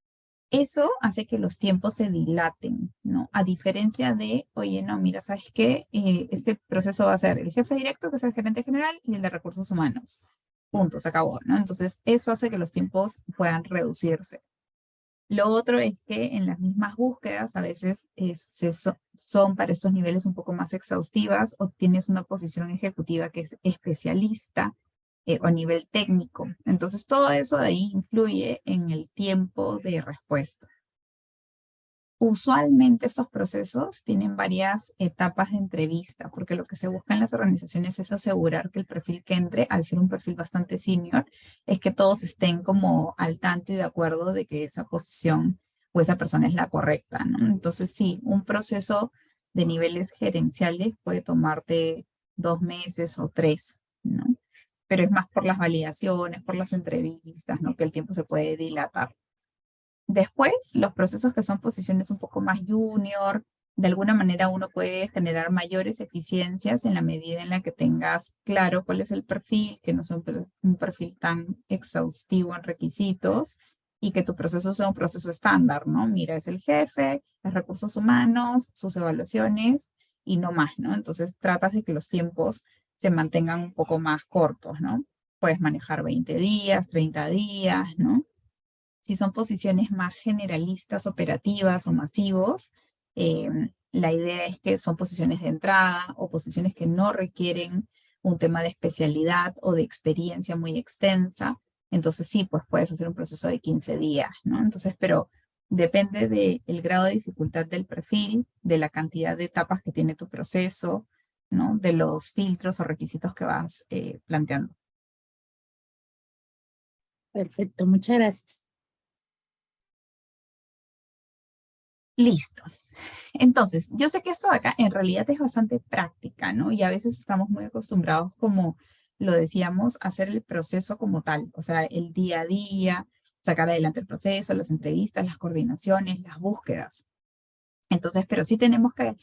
Eso hace que los tiempos se dilaten, ¿no? A diferencia de, oye, no, mira, ¿sabes qué? Este proceso va a ser el jefe directo, que es el gerente general, y el de recursos humanos. Punto, se acabó, ¿no? Entonces, eso hace que los tiempos puedan reducirse. Lo otro es que en las mismas búsquedas a veces son para estos niveles un poco más exhaustivas o tienes una posición ejecutiva que es especialista o nivel técnico. Entonces todo eso de ahí influye en el tiempo de respuesta. Usualmente estos procesos tienen varias etapas de entrevista, porque lo que se busca en las organizaciones es asegurar que el perfil que entre, al ser un perfil bastante senior, es que todos estén como al tanto y de acuerdo de que esa posición o esa persona es la correcta, ¿no? Entonces sí, un proceso de niveles gerenciales puede tomarte 2 meses o 3, ¿no? Pero es más por las validaciones, por las entrevistas, ¿no? Que el tiempo se puede dilatar. Después, los procesos que son posiciones un poco más junior, de alguna manera uno puede generar mayores eficiencias en la medida en la que tengas claro cuál es el perfil, que no sea un perfil tan exhaustivo en requisitos y que tu proceso sea un proceso estándar, ¿no? Mira, es el jefe, los recursos humanos, sus evaluaciones y no más, ¿no? Entonces tratas de que los tiempos se mantengan un poco más cortos, ¿no? Puedes manejar 20 días, 30 días, ¿no? Si son posiciones más generalistas, operativas o masivos, la idea es que son posiciones de entrada o posiciones que no requieren un tema de especialidad o de experiencia muy extensa. Entonces sí, pues puedes hacer un proceso de 15 días, ¿no? Entonces, pero depende del grado de dificultad del perfil, de la cantidad de etapas que tiene tu proceso, ¿no? De los filtros o requisitos que vas planteando. Perfecto, muchas gracias. Listo. Entonces, yo sé que esto de acá en realidad es bastante práctica, ¿no? Y a veces estamos muy acostumbrados, como lo decíamos, a hacer el proceso como tal, o sea, el día a día, sacar adelante el proceso, las entrevistas, las coordinaciones, las búsquedas. Entonces, pero sí tenemos que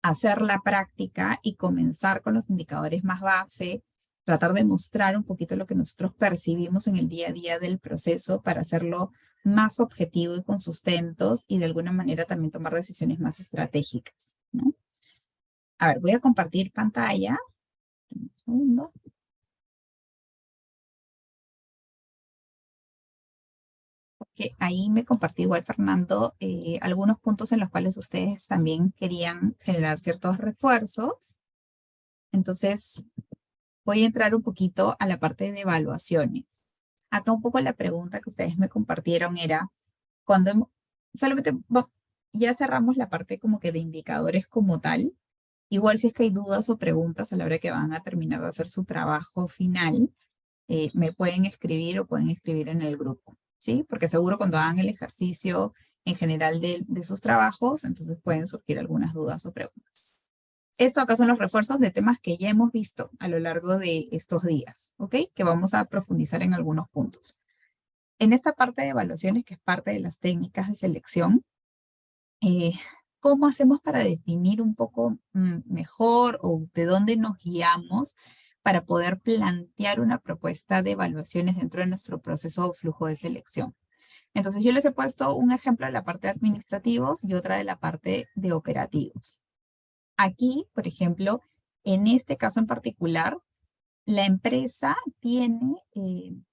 hacer la práctica y comenzar con los indicadores más base, tratar de mostrar un poquito lo que nosotros percibimos en el día a día del proceso para hacerlo más objetivo y con sustentos y de alguna manera también tomar decisiones más estratégicas, ¿no? A ver, voy a compartir pantalla. Un segundo. Porque ahí me compartió igual Fernando algunos puntos en los cuales ustedes también querían generar ciertos refuerzos. Entonces, voy a entrar un poquito a la parte de evaluaciones. Acá un poco la pregunta que ustedes me compartieron era, cuando solamente ya cerramos la parte como que de indicadores como tal, igual si es que hay dudas o preguntas a la hora que van a terminar de hacer su trabajo final, me pueden escribir o pueden escribir en el grupo, ¿sí? Porque seguro cuando hagan el ejercicio en general de sus trabajos, entonces pueden surgir algunas dudas o preguntas. Esto acá son los refuerzos de temas que ya hemos visto a lo largo de estos días, ¿ok? Que vamos a profundizar en algunos puntos. En esta parte de evaluaciones, que es parte de las técnicas de selección, ¿cómo hacemos para definir un poco mejor o de dónde nos guiamos para poder plantear una propuesta de evaluaciones dentro de nuestro proceso o flujo de selección? Entonces yo les he puesto un ejemplo de la parte de administrativos y otra de la parte de operativos. Aquí, por ejemplo, en este caso en particular, la empresa tiene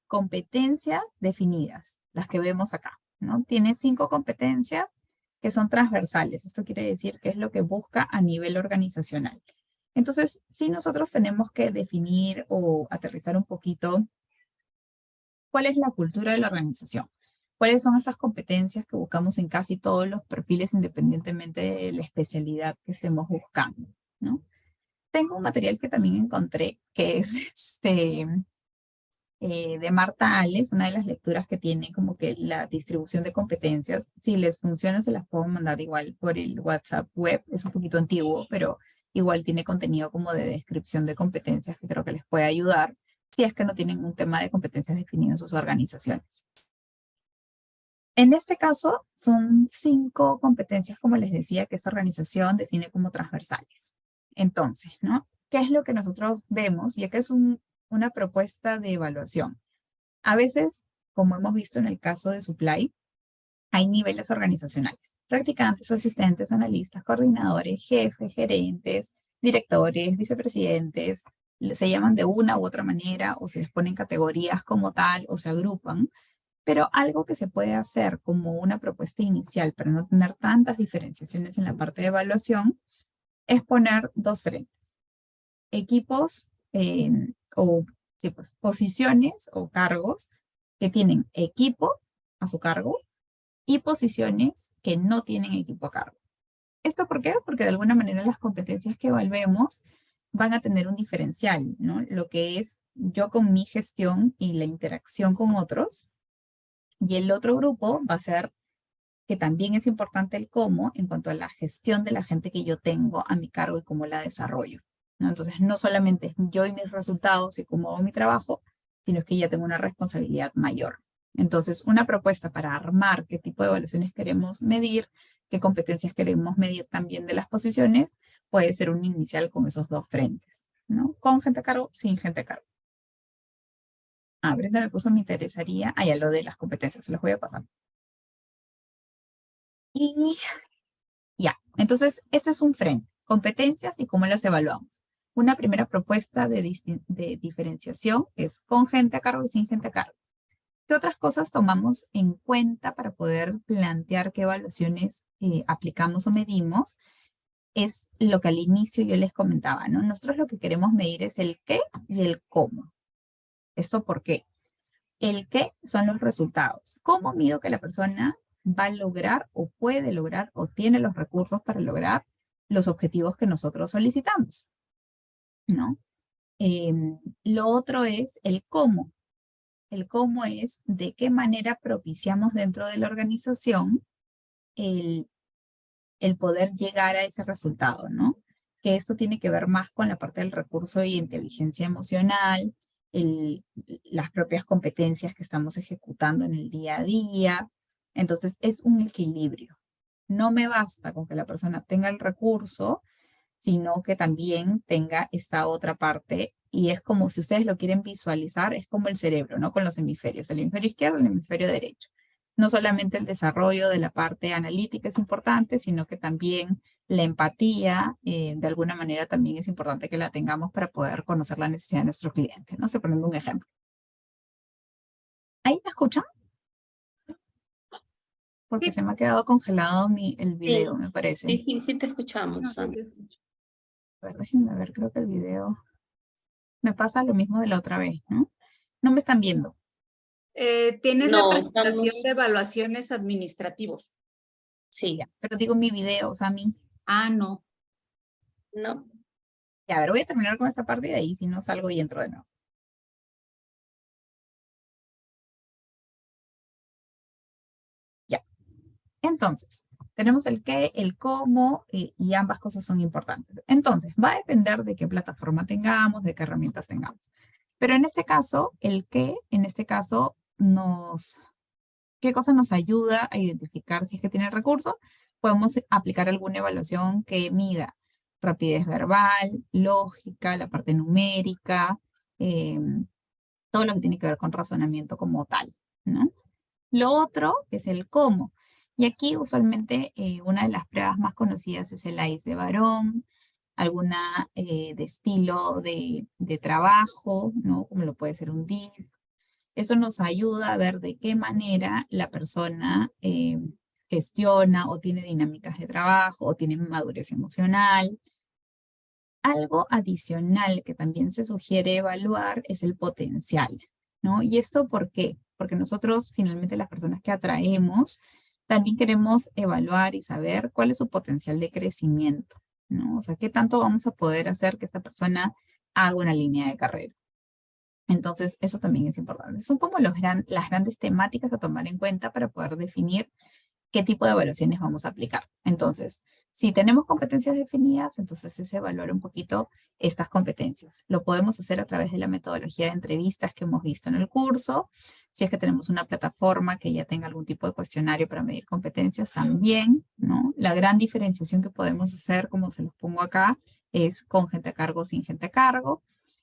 competencias definidas, las que vemos acá, ¿no? Tiene 5 competencias que son transversales. Esto quiere decir que es lo que busca a nivel organizacional. Entonces, sí nosotros tenemos que definir o aterrizar un poquito cuál es la cultura de la organización. ¿Cuáles son esas competencias que buscamos en casi todos los perfiles independientemente de la especialidad que estemos buscando, ¿no? Tengo un material que también encontré que es de Marta Ales, una de las lecturas que tiene como que la distribución de competencias. Si les funciona, se las puedo mandar igual por el WhatsApp web. Es un poquito antiguo, pero igual tiene contenido como de descripción de competencias que creo que les puede ayudar. si es que no tienen un tema de competencias definido en sus organizaciones. En este caso, son 5 competencias, como les decía, que esta organización define como transversales. Entonces, ¿no? ¿Qué es lo que nosotros vemos? Y acá es una propuesta de evaluación. A veces, como hemos visto en el caso de Supply, hay niveles organizacionales. Practicantes, asistentes, analistas, coordinadores, jefes, gerentes, directores, vicepresidentes. Se llaman de una u otra manera o se les ponen categorías como tal o se agrupan. Pero algo que se puede hacer como una propuesta inicial para no tener tantas diferenciaciones en la parte de evaluación es poner 2 frentes. Equipos o sí, pues, posiciones o cargos que tienen equipo a su cargo y posiciones que no tienen equipo a cargo. ¿Esto por qué? Porque de alguna manera las competencias que evaluemos van a tener un diferencial, ¿no? Lo que es yo con mi gestión y la interacción con otros. Y el otro grupo va a ser que también es importante el cómo en cuanto a la gestión de la gente que yo tengo a mi cargo y cómo la desarrollo, ¿no? Entonces, no solamente es yo y mis resultados y cómo hago mi trabajo, sino que ya tengo una responsabilidad mayor. Entonces, una propuesta para armar qué tipo de evaluaciones queremos medir, qué competencias queremos medir también de las posiciones, puede ser un inicial con esos 2 frentes, ¿no? Con gente a cargo, sin gente a cargo. Brenda me puso, me interesaría, ya lo de las competencias, se los voy a pasar. Y ya, entonces, este es un frente, competencias y cómo las evaluamos. Una primera propuesta de diferenciación es con gente a cargo y sin gente a cargo. ¿Qué otras cosas tomamos en cuenta para poder plantear qué evaluaciones aplicamos o medimos? Es lo que al inicio yo les comentaba, ¿no? Nosotros lo que queremos medir es el qué y el cómo. ¿Esto por qué? El qué son los resultados. ¿Cómo mido que la persona va a lograr o puede lograr o tiene los recursos para lograr los objetivos que nosotros solicitamos? ¿No? Lo otro es el cómo. El cómo es de qué manera propiciamos dentro de la organización el poder llegar a ese resultado, ¿no? Que esto tiene que ver más con la parte del recurso y inteligencia emocional, las propias competencias que estamos ejecutando en el día a día. Entonces, es un equilibrio. No me basta con que la persona tenga el recurso, sino que también tenga esta otra parte. Y es como, si ustedes lo quieren visualizar, es como el cerebro, ¿no? Con los hemisferios, el hemisferio izquierdo y el hemisferio derecho. No solamente el desarrollo de la parte analítica es importante, sino que también la empatía, de alguna manera también es importante que la tengamos para poder conocer la necesidad de nuestro cliente, ¿no? Se poniendo un ejemplo. ¿Ahí me escuchan? Porque Sí. se me ha quedado congelado el video, me parece. Sí te escuchamos, No, sí, Sandra. sí. A ver, déjenme ver, creo que el video me pasa lo mismo de la otra vez, ¿no? No me están viendo. Tienes la No, presentación estamos, de evaluaciones administrativos. sí, Ya, pero digo mi video, o sea, a mí. Ah, no. no, Ya, a ver, voy a terminar con esta parte y de ahí si no salgo y entro de nuevo. Ya. Entonces, tenemos el qué, el cómo y ambas cosas son importantes. Entonces, va a depender de qué plataforma tengamos, de qué herramientas tengamos. Pero en este caso, el qué, en este caso, ¿qué cosa nos ayuda a identificar si es que tiene recursos? Podemos aplicar alguna evaluación que mida rapidez verbal, lógica, la parte numérica, todo lo que tiene que ver con razonamiento como tal, ¿no? Lo otro es el cómo. Y aquí usualmente una de las pruebas más conocidas es el ICE de varón, alguna de estilo de trabajo, ¿no? Como lo puede ser un DISC. Eso nos ayuda a ver de qué manera la persona gestiona o tiene dinámicas de trabajo o tiene madurez emocional. Algo adicional que también se sugiere evaluar es el potencial, ¿no? ¿Y esto por qué? Porque nosotros, finalmente, las personas que atraemos, también queremos evaluar y saber cuál es su potencial de crecimiento, ¿no? O sea, qué tanto vamos a poder hacer que esta persona haga una línea de carrera. Entonces, eso también es importante. Son como las grandes temáticas a tomar en cuenta para poder definir qué tipo de evaluaciones vamos a aplicar. Entonces, si tenemos competencias definidas, entonces es evaluar un poquito estas competencias. Lo podemos hacer a través de la metodología de entrevistas que hemos visto en el curso. Si es que tenemos una plataforma que ya tenga algún tipo de cuestionario para medir competencias también, ¿no? La gran diferenciación que podemos hacer, como se los pongo acá, es con gente a cargo, sin gente a cargo.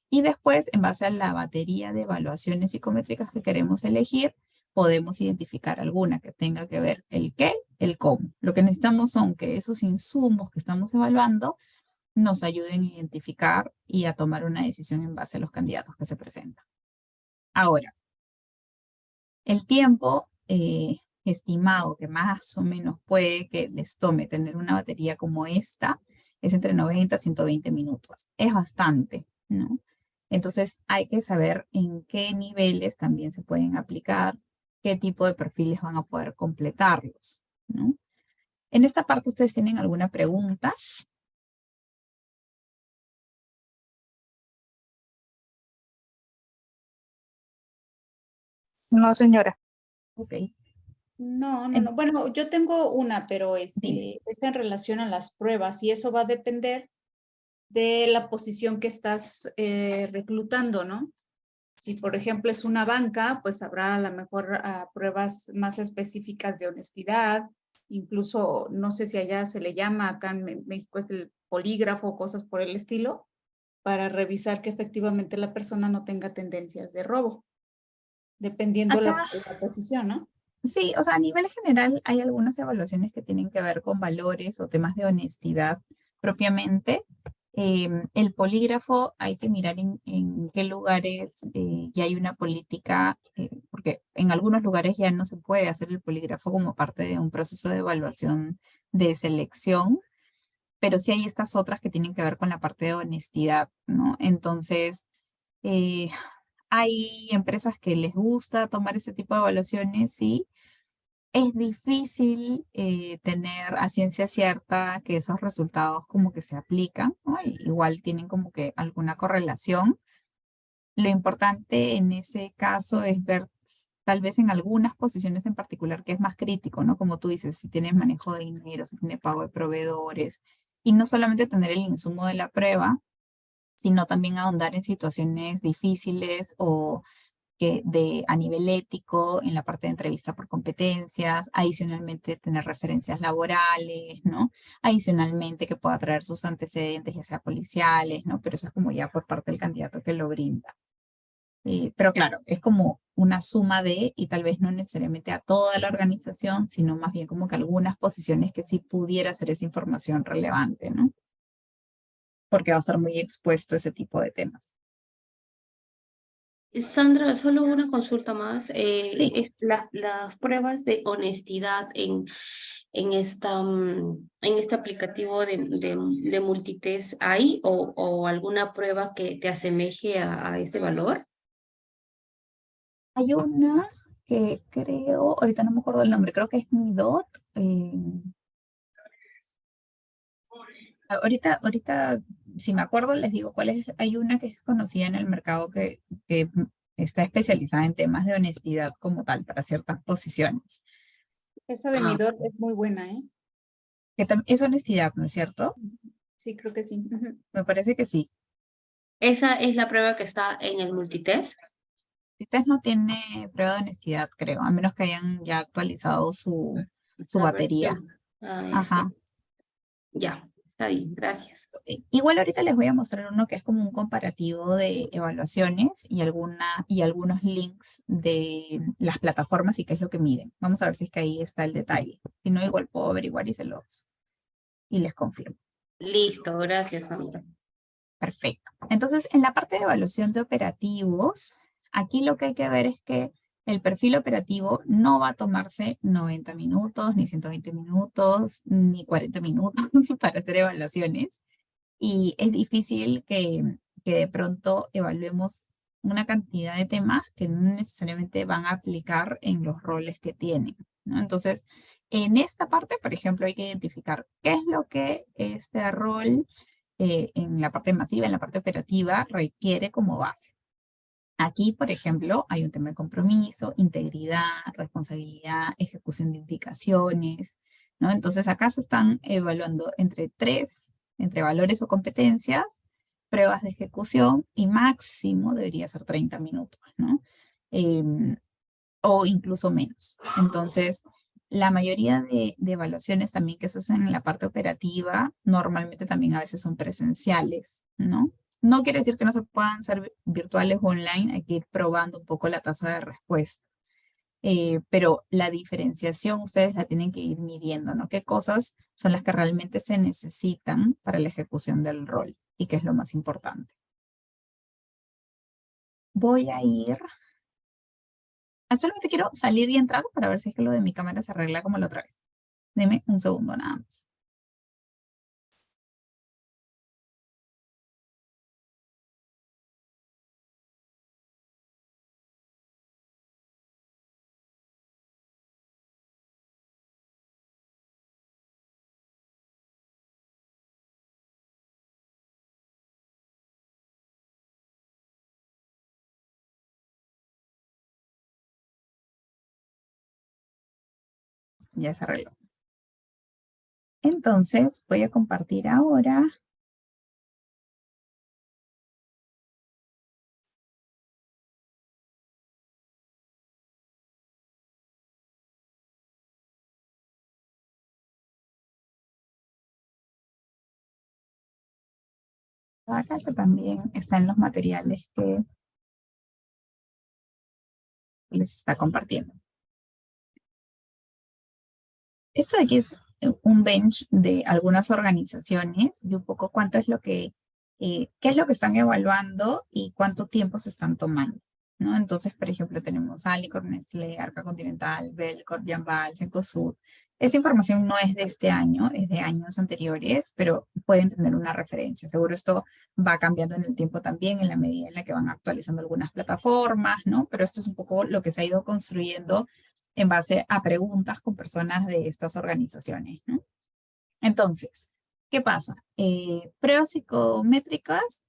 Y después, en base a la batería de evaluaciones psicométricas que queremos elegir, podemos identificar alguna que tenga que ver el qué, el cómo. Lo que necesitamos son que esos insumos que estamos evaluando nos ayuden a identificar y a tomar una decisión en base a los candidatos que se presentan. Ahora, el tiempo estimado que más o menos puede que les tome tener una batería como esta es entre 90 a 120 minutos. Es bastante, ¿no? Entonces hay que saber en qué niveles también se pueden aplicar, qué tipo de perfiles van a poder completarlos, ¿no? En esta parte, ¿ustedes tienen alguna pregunta? No, señora. Ok. No, no, En- no. Bueno, yo tengo una, pero Dime. es en relación a las pruebas y eso va a depender de la posición que estás reclutando, ¿no? Si, por ejemplo, es una banca, pues habrá a lo mejor pruebas más específicas de honestidad, incluso, no sé si allá se le llama, acá en México es el polígrafo, cosas por el estilo, para revisar que efectivamente la persona no tenga tendencias de robo, dependiendo Acá, la posición, ¿no? sí, o sea, a nivel general hay algunas evaluaciones que tienen que ver con valores o temas de honestidad propiamente. El polígrafo hay que mirar en qué lugares ya hay una política, porque en algunos lugares ya no se puede hacer el polígrafo como parte de un proceso de evaluación de selección, pero sí hay estas otras que tienen que ver con la parte de honestidad, ¿no? Entonces, eh, hay empresas que les gusta tomar ese tipo de evaluaciones, sí. Es difícil tener a ciencia cierta que esos resultados como que se aplican, ¿no? Igual tienen como que alguna correlación. Lo importante en ese caso es ver tal vez en algunas posiciones en particular que es más crítico, ¿no? Como tú dices, si tienes manejo de dinero, si tienes pago de proveedores, y no solamente tener el insumo de la prueba, sino también ahondar en situaciones difíciles o que a nivel ético, en la parte de entrevista por competencias, adicionalmente tener referencias laborales, ¿no? Adicionalmente que pueda traer sus antecedentes, ya sea policiales, ¿no? Pero eso es como ya por parte del candidato que lo brinda. Pero claro, es como una suma de, y tal vez no necesariamente a toda la organización, sino más bien como que algunas posiciones que sí pudiera ser esa información relevante, ¿no? Porque va a estar muy expuesto a ese tipo de temas. Sandra, solo una consulta más. Sí, Las pruebas de honestidad en este aplicativo de Multitest, ¿hay o alguna prueba que te asemeje a ese valor? hay una que creo, ahorita no me acuerdo el nombre, creo que es Midot. Ahorita, si me acuerdo, les digo cuál es. Hay una que es conocida en el mercado que está especializada en temas de honestidad como tal para ciertas posiciones. Esa de Ah, Midor es muy buena, ¿eh? Es honestidad, ¿no es cierto? Sí, creo que sí. Ujú. Me parece que sí. esa es la prueba que está en el Multitest. Test no tiene prueba de honestidad, creo, a menos que hayan ya actualizado su La batería. versión. Ah, Ajá. ya, está bien, gracias. Igual ahorita les voy a mostrar uno que es como un comparativo de evaluaciones y algunos links de las plataformas y qué es lo que miden. Vamos a ver si es que ahí está el detalle. Si no, igual puedo averiguar y les confirmo. Listo, gracias, Sandra. Perfecto. Entonces, en la parte de evaluación de operativos, aquí lo que hay que ver es que el perfil operativo no va a tomarse 90 minutos, ni 120 minutos, ni 40 minutos para hacer evaluaciones. Y es difícil que de pronto evaluemos una cantidad de temas que no necesariamente van a aplicar en los roles que tienen, ¿no? Entonces, en esta parte, por ejemplo, hay que identificar qué es lo que este rol en la parte masiva, en la parte operativa, requiere como base. Aquí, por ejemplo, hay un tema de compromiso, integridad, responsabilidad, ejecución de indicaciones, ¿no? Entonces acá se están evaluando entre valores o competencias, pruebas de ejecución y máximo debería ser 30 minutos, ¿no? O incluso menos. Entonces, la mayoría de evaluaciones también que se hacen en la parte operativa, normalmente también a veces son presenciales, ¿no? No quiere decir que no se puedan ser virtuales o online, hay que ir probando un poco la tasa de respuesta. Pero la diferenciación ustedes la tienen que ir midiendo, ¿no? ¿Qué cosas son las que realmente se necesitan para la ejecución del rol? Y qué es lo más importante. Voy a ir... Solamente quiero salir y entrar para ver si es que lo de mi cámara se arregla como la otra vez. Deme un segundo nada más. Ya se arregló. Entonces, voy a compartir ahora. Acá que también está en los materiales que les está compartiendo. Esto de aquí es un bench de algunas organizaciones y un poco cuánto es lo que, qué es lo que están evaluando y cuánto tiempo se están tomando, ¿no? Entonces, por ejemplo, tenemos Alicorp, Nestlé, Arca Continental, Belcorp, Jambal, Cencosud. Esta información no es de este año, es de años anteriores, pero pueden tener una referencia. Seguro esto va cambiando en el tiempo también en la medida en la que van actualizando algunas plataformas, ¿no? Pero esto es un poco lo que se ha ido construyendo en base a preguntas con personas de estas organizaciones, ¿no? Entonces, ¿qué pasa? Pruebas psicométricas,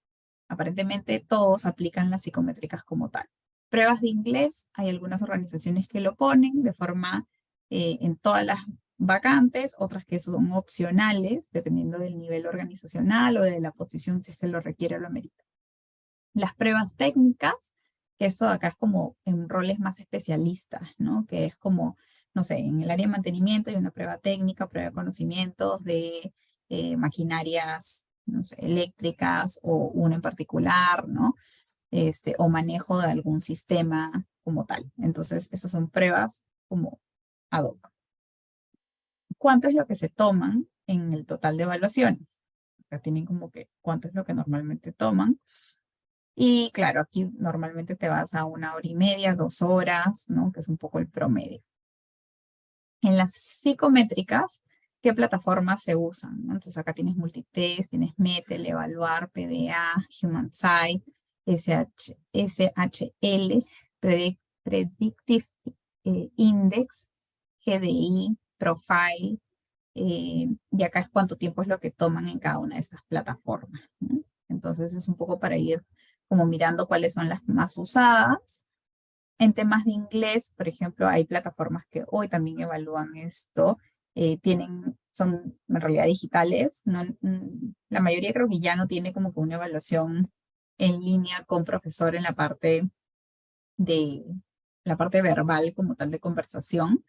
aparentemente todos aplican las psicométricas como tal. Pruebas de inglés, hay algunas organizaciones que lo ponen de forma en todas las vacantes, otras que son opcionales, dependiendo del nivel organizacional o de la posición, si es que lo requiere o lo amerita. Las pruebas técnicas, que eso acá es como en roles más especialistas, ¿no? Que es como, no sé, en el área de mantenimiento hay una prueba técnica, prueba de conocimientos de maquinarias, no sé, eléctricas o una en particular, ¿no? O manejo de algún sistema como tal. Entonces, esas son pruebas como ad hoc. ¿Cuánto es lo que se toman en el total de evaluaciones? Acá tienen como que cuánto es lo que normalmente toman. Y claro, aquí normalmente te vas a 1 hora y media, 2 horas, ¿no? Que es un poco el promedio. En las psicométricas, ¿qué plataformas se usan? ¿No? Entonces acá tienes Multitest, tienes Metel, Evaluar, PDA, HumanSight, SHL, Predictive Index, GDI, Profile, y acá es cuánto tiempo es lo que toman en cada una de estas plataformas, ¿no? Entonces es un poco para ir como mirando cuáles son las más usadas. En temas de inglés, por ejemplo, hay plataformas que hoy también evalúan esto, son en realidad digitales, no, la mayoría creo que ya no tiene como que una evaluación en línea con profesor en la parte verbal como tal de conversación,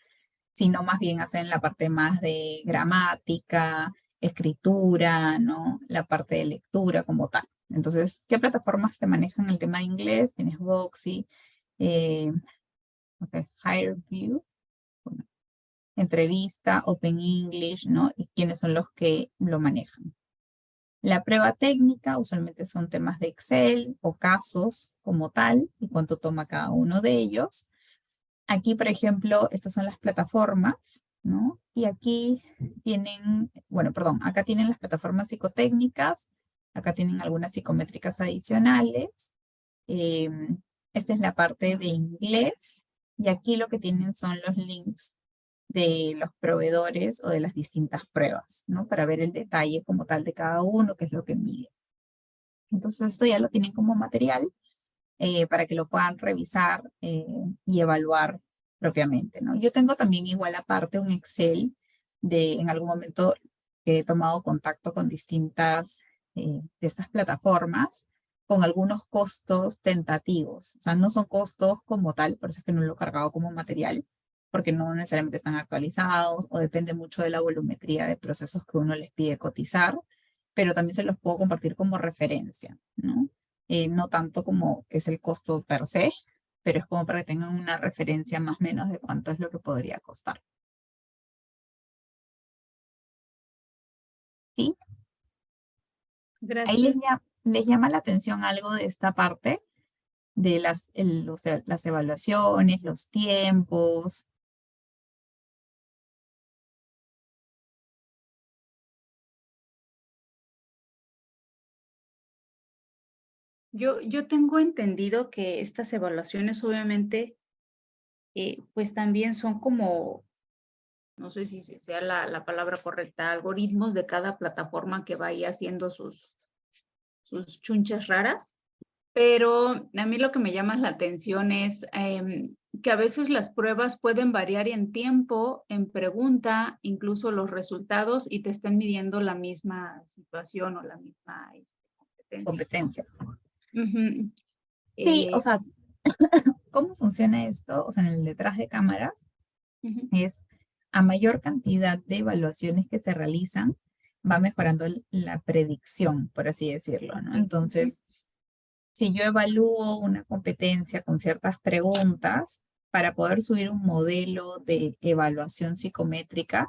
sino más bien hacen la parte más de gramática, escritura, ¿no? La parte de lectura como tal. Entonces, ¿qué plataformas se manejan en el tema de inglés? Tienes Voxy, Higherview, bueno, Entrevista, Open English, ¿no? Y quiénes son los que lo manejan. La prueba técnica usualmente son temas de Excel o casos como tal y cuánto toma cada uno de ellos. Aquí, por ejemplo, estas son las plataformas, ¿no? Y aquí tienen, bueno, perdón, acá tienen las plataformas psicotécnicas, acá tienen algunas psicométricas adicionales. Esta es la parte de inglés y aquí lo que tienen son los links de los proveedores o de las distintas pruebas, ¿no? Para ver el detalle como tal de cada uno, qué es lo que mide. Entonces esto ya lo tienen como material. para que lo puedan revisar y evaluar propiamente, ¿no? Yo tengo también igual aparte un Excel en algún momento que he tomado contacto con distintas de estas plataformas con algunos costos tentativos. O sea, no son costos como tal, por eso es que no lo he cargado como material, porque no necesariamente están actualizados o depende mucho de la volumetría de procesos que uno les pide cotizar, pero también se los puedo compartir como referencia, ¿no? No tanto como es el costo per se, pero es como para que tengan una referencia más o menos de cuánto es lo que podría costar. ¿Sí? Ahí Gracias. les llama la atención algo de esta parte de las evaluaciones, los tiempos. Yo tengo entendido que estas evaluaciones obviamente pues también son como, no sé si sea la palabra correcta, algoritmos de cada plataforma que vaya haciendo sus chunchas raras. Pero a mí lo que me llama la atención es que a veces las pruebas pueden variar en tiempo, en pregunta, incluso los resultados, y te estén midiendo la misma situación o la misma competencia. Competencia. Ujú. Sí, o sea, ¿cómo funciona esto? O sea, en el detrás de cámaras Ujú. es a mayor cantidad de evaluaciones que se realizan, va mejorando la predicción, por así decirlo, ¿no? Entonces, si yo evalúo una competencia con ciertas preguntas, para poder subir un modelo de evaluación psicométrica,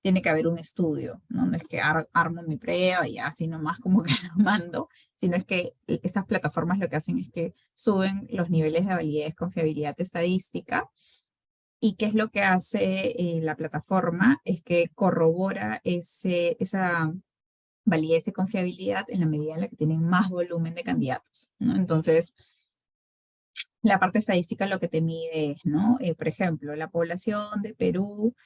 tiene que haber un estudio, ¿no? No es que armo mi prueba y así nomás como que lo mando, sino es que esas plataformas lo que hacen es que suben los niveles de validez, confiabilidad estadística. ¿Y qué es lo que hace la plataforma? Es que corrobora esa validez y confiabilidad en la medida en la que tienen más volumen de candidatos, ¿no? Entonces, la parte estadística lo que te mide es, ¿no? Por ejemplo, la población de Perú,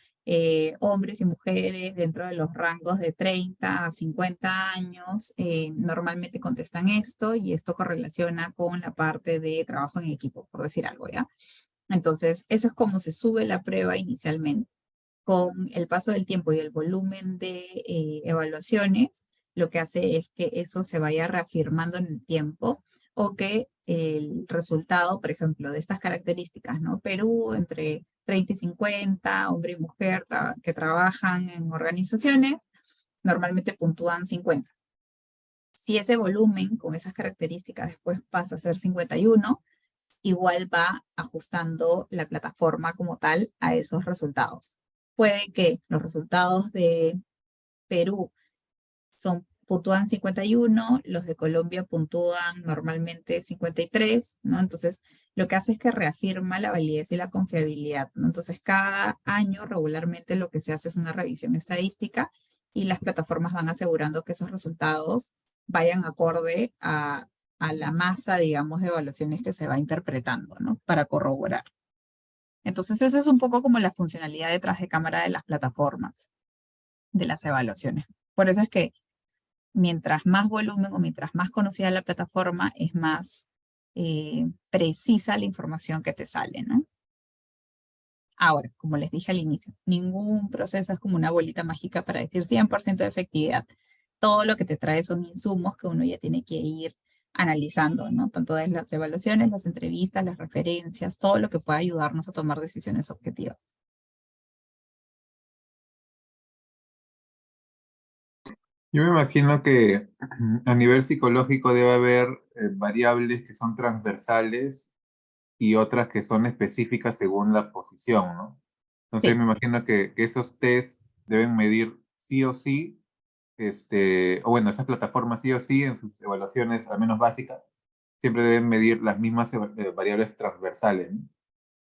hombres y mujeres dentro de los rangos de 30 a 50 años, normalmente contestan esto y esto correlaciona con la parte de trabajo en equipo, por decir algo, ¿ya? Entonces, eso es como se sube la prueba inicialmente. Con el paso del tiempo y el volumen de evaluaciones, lo que hace es que eso se vaya reafirmando en el tiempo o que el resultado, por ejemplo, de estas características, ¿no? Perú entre 30 y 50, hombre y mujer que trabajan en organizaciones, normalmente puntúan 50. Si ese volumen con esas características después pasa a ser 51, igual va ajustando la plataforma como tal a esos resultados. Puede que los resultados de Perú puntúan 51, los de Colombia puntúan normalmente 53, ¿no? Entonces, lo que hace es que reafirma la validez y la confiabilidad, ¿no? Entonces, cada año regularmente lo que se hace es una revisión estadística y las plataformas van asegurando que esos resultados vayan acorde a la masa, digamos, de evaluaciones que se va interpretando, ¿no? Para corroborar. Entonces, eso es un poco como la funcionalidad detrás de cámara de las plataformas, de las evaluaciones. Por eso es que mientras más volumen o mientras más conocida la plataforma, es más precisa la información que te sale, ¿no? Ahora, como les dije al inicio, ningún proceso es como una bolita mágica para decir 100% de efectividad. Todo lo que te trae son insumos que uno ya tiene que ir analizando, ¿no? Tanto de las evaluaciones, las entrevistas, las referencias, todo lo que pueda ayudarnos a tomar decisiones objetivas. Yo me imagino que a nivel psicológico debe haber variables que son transversales y otras que son específicas según la posición, ¿no? Entonces Sí, me imagino que esos test deben medir sí o sí, o bueno, esas plataformas sí o sí en sus evaluaciones, al menos básicas, siempre deben medir las mismas variables transversales, ¿no?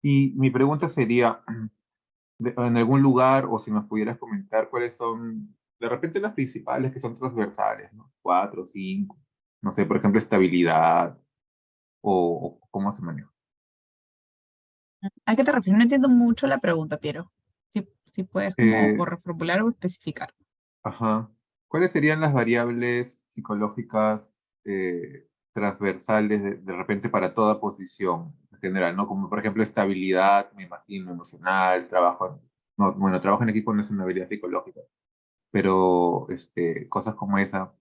Y mi pregunta sería, en algún lugar, o si nos pudieras comentar cuáles son, de repente las principales que son transversales, ¿no? Cuatro, cinco, no sé, por ejemplo, estabilidad, o cómo se maneja. ¿a qué te refieres? No entiendo mucho la pregunta, Piero. Si puedes como o Eh, reformular o especificar. ajá. ¿Cuáles serían las variables psicológicas transversales de repente para toda posición en general, ¿no? Como por ejemplo estabilidad, me imagino, emocional, trabajo, no, bueno, trabajo en equipo no es una habilidad psicológica, pero cosas como esa.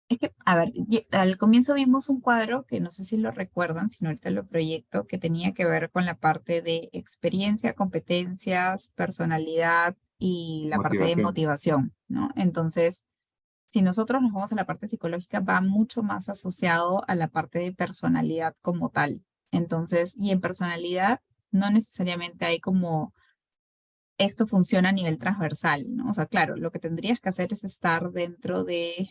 Es que, a ver, al comienzo vimos un cuadro que no sé si lo recuerdan, sino ahorita lo proyecto, que tenía que ver con la parte de experiencia, competencias, personalidad y la parte de Motivación. motivación, ¿no? Entonces, si nosotros nos vamos a la parte psicológica, va mucho más asociado a la parte de personalidad como tal. Entonces, y en personalidad no necesariamente hay como esto funciona a nivel transversal, ¿no? O sea, claro, lo que tendrías que hacer es estar dentro de,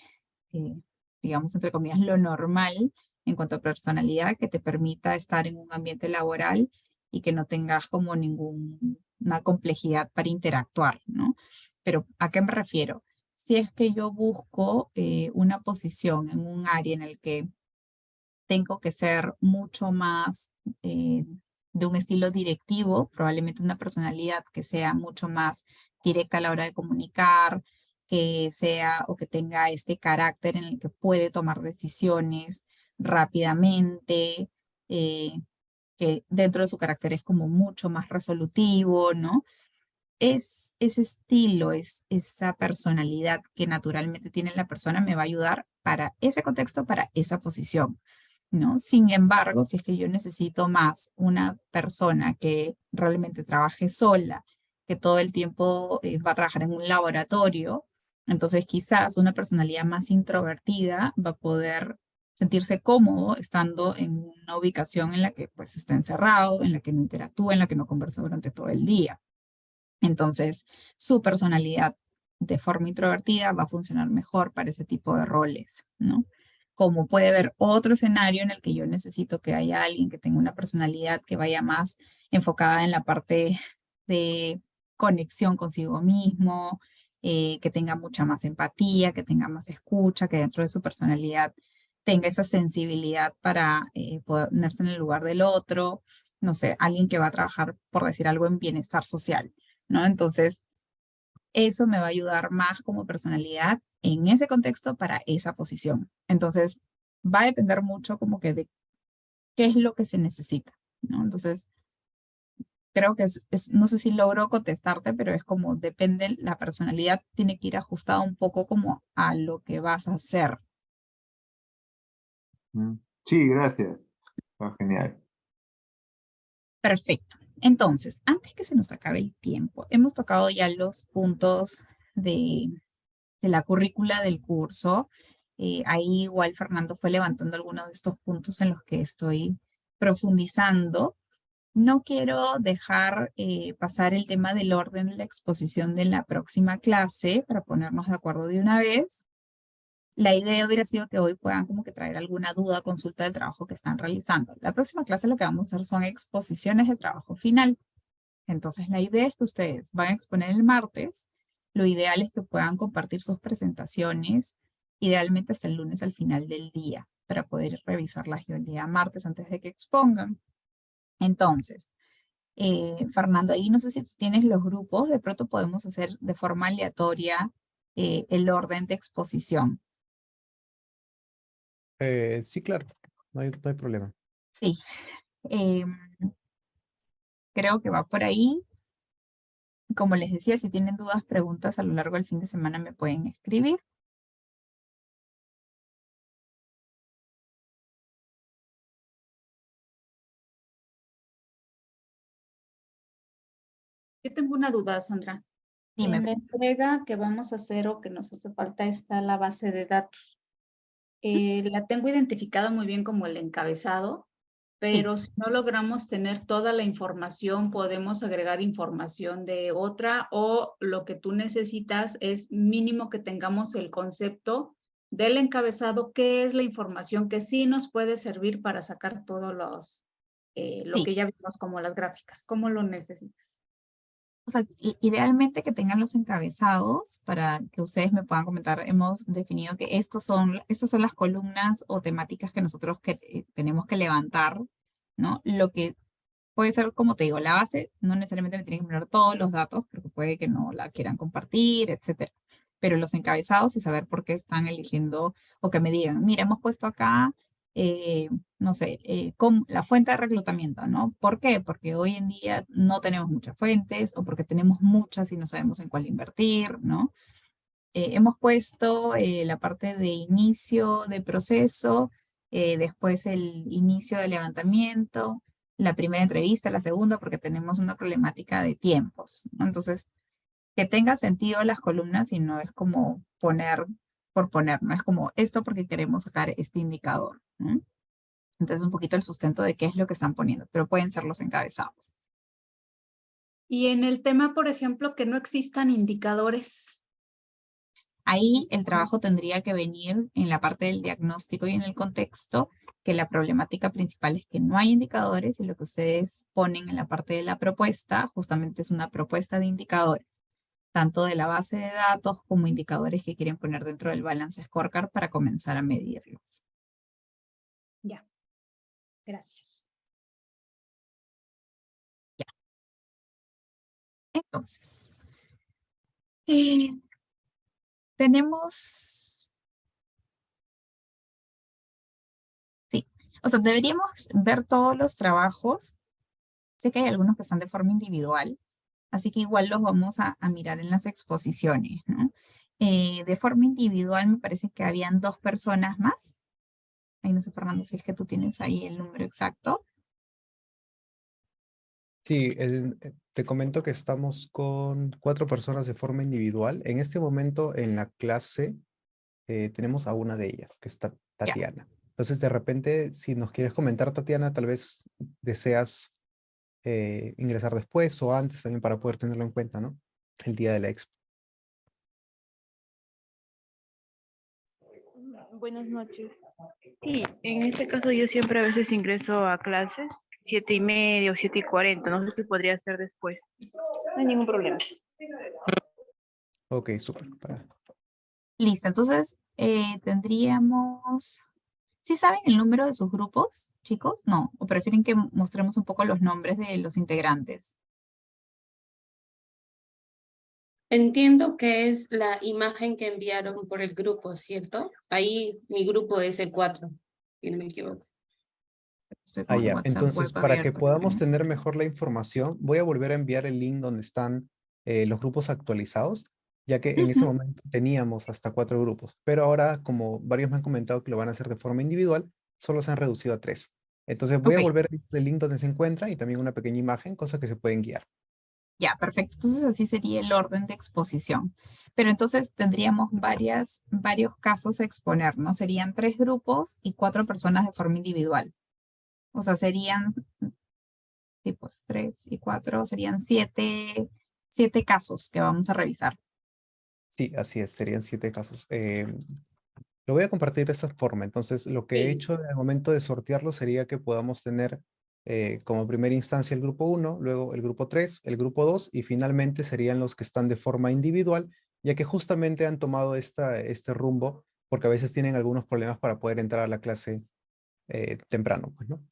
eh, digamos, entre comillas, lo normal en cuanto a personalidad que te permita estar en un ambiente laboral y que no tengas como ninguna complejidad para interactuar, ¿no? Pero, ¿a qué me refiero? Si es que yo busco una posición en un área en el que tengo que ser mucho más de un estilo directivo, probablemente una personalidad que sea mucho más directa a la hora de comunicar, que sea o que tenga este carácter en el que puede tomar decisiones rápidamente, eh, que dentro de su carácter es como mucho más resolutivo, ¿no? Es ese estilo, es esa personalidad que naturalmente tiene la persona, me va a ayudar para ese contexto, para esa posición, ¿no? Sin embargo, si es que yo necesito más una persona que realmente trabaje sola, que todo el tiempo va a trabajar en un laboratorio, entonces quizás una personalidad más introvertida va a poder sentirse cómodo estando en una ubicación en la que pues está encerrado, en la que no interactúa, en la que no conversa durante todo el día. Entonces, su personalidad de forma introvertida va a funcionar mejor para ese tipo de roles, ¿no? Como puede haber otro escenario en el que yo necesito que haya alguien que tenga una personalidad que vaya más enfocada en la parte de conexión consigo mismo, que tenga mucha más empatía, que tenga más escucha, que dentro de su personalidad tenga esa sensibilidad para ponerse en el lugar del otro, no sé, alguien que va a trabajar, por decir algo, en bienestar social, ¿no? Entonces, eso me va a ayudar más como personalidad en ese contexto para esa posición. Entonces, va a depender mucho como que de qué es lo que se necesita, ¿no? Entonces, creo que no sé si logro contestarte, pero es como depende, la personalidad tiene que ir ajustada un poco como a lo que vas a hacer. Sí, gracias. Genial. Perfecto. Entonces, antes que se nos acabe el tiempo, hemos tocado ya los puntos de la currícula del curso. Ahí igual Fernando fue levantando algunos de estos puntos en los que estoy profundizando. No quiero dejar pasar el tema del orden de la exposición de la próxima clase para ponernos de acuerdo de una vez. La idea hubiera sido que hoy puedan como que traer alguna duda, consulta del trabajo que están realizando. La próxima clase lo que vamos a hacer son exposiciones de trabajo final. Entonces la idea es que ustedes van a exponer el martes. Lo ideal es que puedan compartir sus presentaciones, idealmente hasta el lunes al final del día, para poder revisarlas yo el día martes antes de que expongan. Entonces, Fernando, ahí no sé si tú tienes los grupos, de pronto podemos hacer de forma aleatoria el orden de exposición. Sí, claro, no hay problema. Sí, em, creo que va por ahí. Como les decía, si tienen dudas, preguntas a lo largo del fin de semana me pueden escribir. Yo tengo una duda, Sandra. Dime. En la entrega que vamos a hacer o que nos hace falta está la base de datos. La tengo identificada muy bien como el encabezado, pero si no logramos tener toda la información, podemos agregar información de otra o lo que tú necesitas es mínimo que tengamos el concepto del encabezado, qué es la información que sí nos puede servir para sacar todos lo Sí, que ya vimos como las gráficas. ¿Cómo lo necesitas? o sea, idealmente que tengan los encabezados para que ustedes me puedan comentar. Hemos definido que estas son las columnas o temáticas que nosotros tenemos que levantar, ¿no? Lo que puede ser, como te digo, la base, no necesariamente me tienen que poner todos los datos, porque puede que no la quieran compartir, etcétera. pero los encabezados y saber por qué están eligiendo, o que me digan, mira, hemos puesto acá, no sé, la fuente de reclutamiento, ¿no? ¿Por qué? Porque hoy en día no tenemos muchas fuentes, o porque tenemos muchas y no sabemos en cuál invertir, ¿no? Hemos puesto la parte de inicio de proceso, después el inicio de levantamiento, la primera entrevista, la segunda, porque tenemos una problemática de tiempos, ¿no? Entonces, que tenga sentido las columnas y no es como poner por poner, no es como esto porque queremos sacar este indicador, ¿no? Entonces, un poquito el sustento de qué es lo que están poniendo, pero pueden ser los encabezados. Y en el tema, por ejemplo, que no existan indicadores. Ahí el trabajo tendría que venir en la parte del diagnóstico y en el contexto, que la problemática principal es que no hay indicadores y lo que ustedes ponen en la parte de la propuesta justamente es una propuesta de indicadores, tanto de la base de datos como indicadores que quieren poner dentro del Balance Scorecard para comenzar a medirlos. Ya. Gracias. Entonces, tenemos, sí, o sea, deberíamos ver todos los trabajos. Sé que hay algunos que están de forma individual, así que igual los vamos a mirar en las exposiciones, ¿no? De forma individual me parece que habían 2 personas más. Ahí no sé, Fernando, si es que tú tienes ahí el número exacto. Sí, te comento que estamos con 4 personas de forma individual. En este momento en la clase tenemos a una de ellas, que está Ya. Tatiana. Entonces, de repente, si nos quieres comentar, Tatiana, tal vez deseas ingresar después o antes también para poder tenerlo en cuenta, ¿no? El día de la expo. Buenas noches. Sí, en este caso yo siempre a veces ingreso a clases 7:30 o 7:40. No sé si podría ser después. No hay ningún problema. Ok, súper. Listo, entonces tendríamos... ¿Sí saben el número de sus grupos, chicos? No, o prefieren que mostremos un poco los nombres de los integrantes. Entiendo que es la imagen que enviaron por el grupo, ¿cierto? Ahí mi grupo es el 4, si no me equivoco. Estoy Ah, con el ya. WhatsApp Entonces, web para que abierto. podamos tener mejor la información, voy a volver a enviar el link donde están los grupos actualizados, ya que en ese Ujú. momento teníamos hasta 4 grupos, pero ahora, como varios me han comentado que lo van a hacer de forma individual, solo se han reducido a 3. Entonces, voy a Ok, volver a enviar el link donde se encuentra y también una pequeña imagen, cosa que se pueden guiar. ya, perfecto. Entonces así sería el orden de exposición. Pero entonces tendríamos varios casos a exponer, ¿no? Serían 3 grupos y 4 personas de forma individual. O sea, serían tipos 3 y 4, serían 7 casos que vamos a revisar. Sí, así es, serían 7 casos. Lo voy a compartir de esa forma. Entonces, lo que he Sí. hecho al momento de sortearlo sería que podamos tener como primera instancia el grupo 1, luego el grupo 3, el grupo 2 y finalmente serían los que están de forma individual, ya que justamente han tomado este rumbo porque a veces tienen algunos problemas para poder entrar a la clase temprano, pues, ¿no?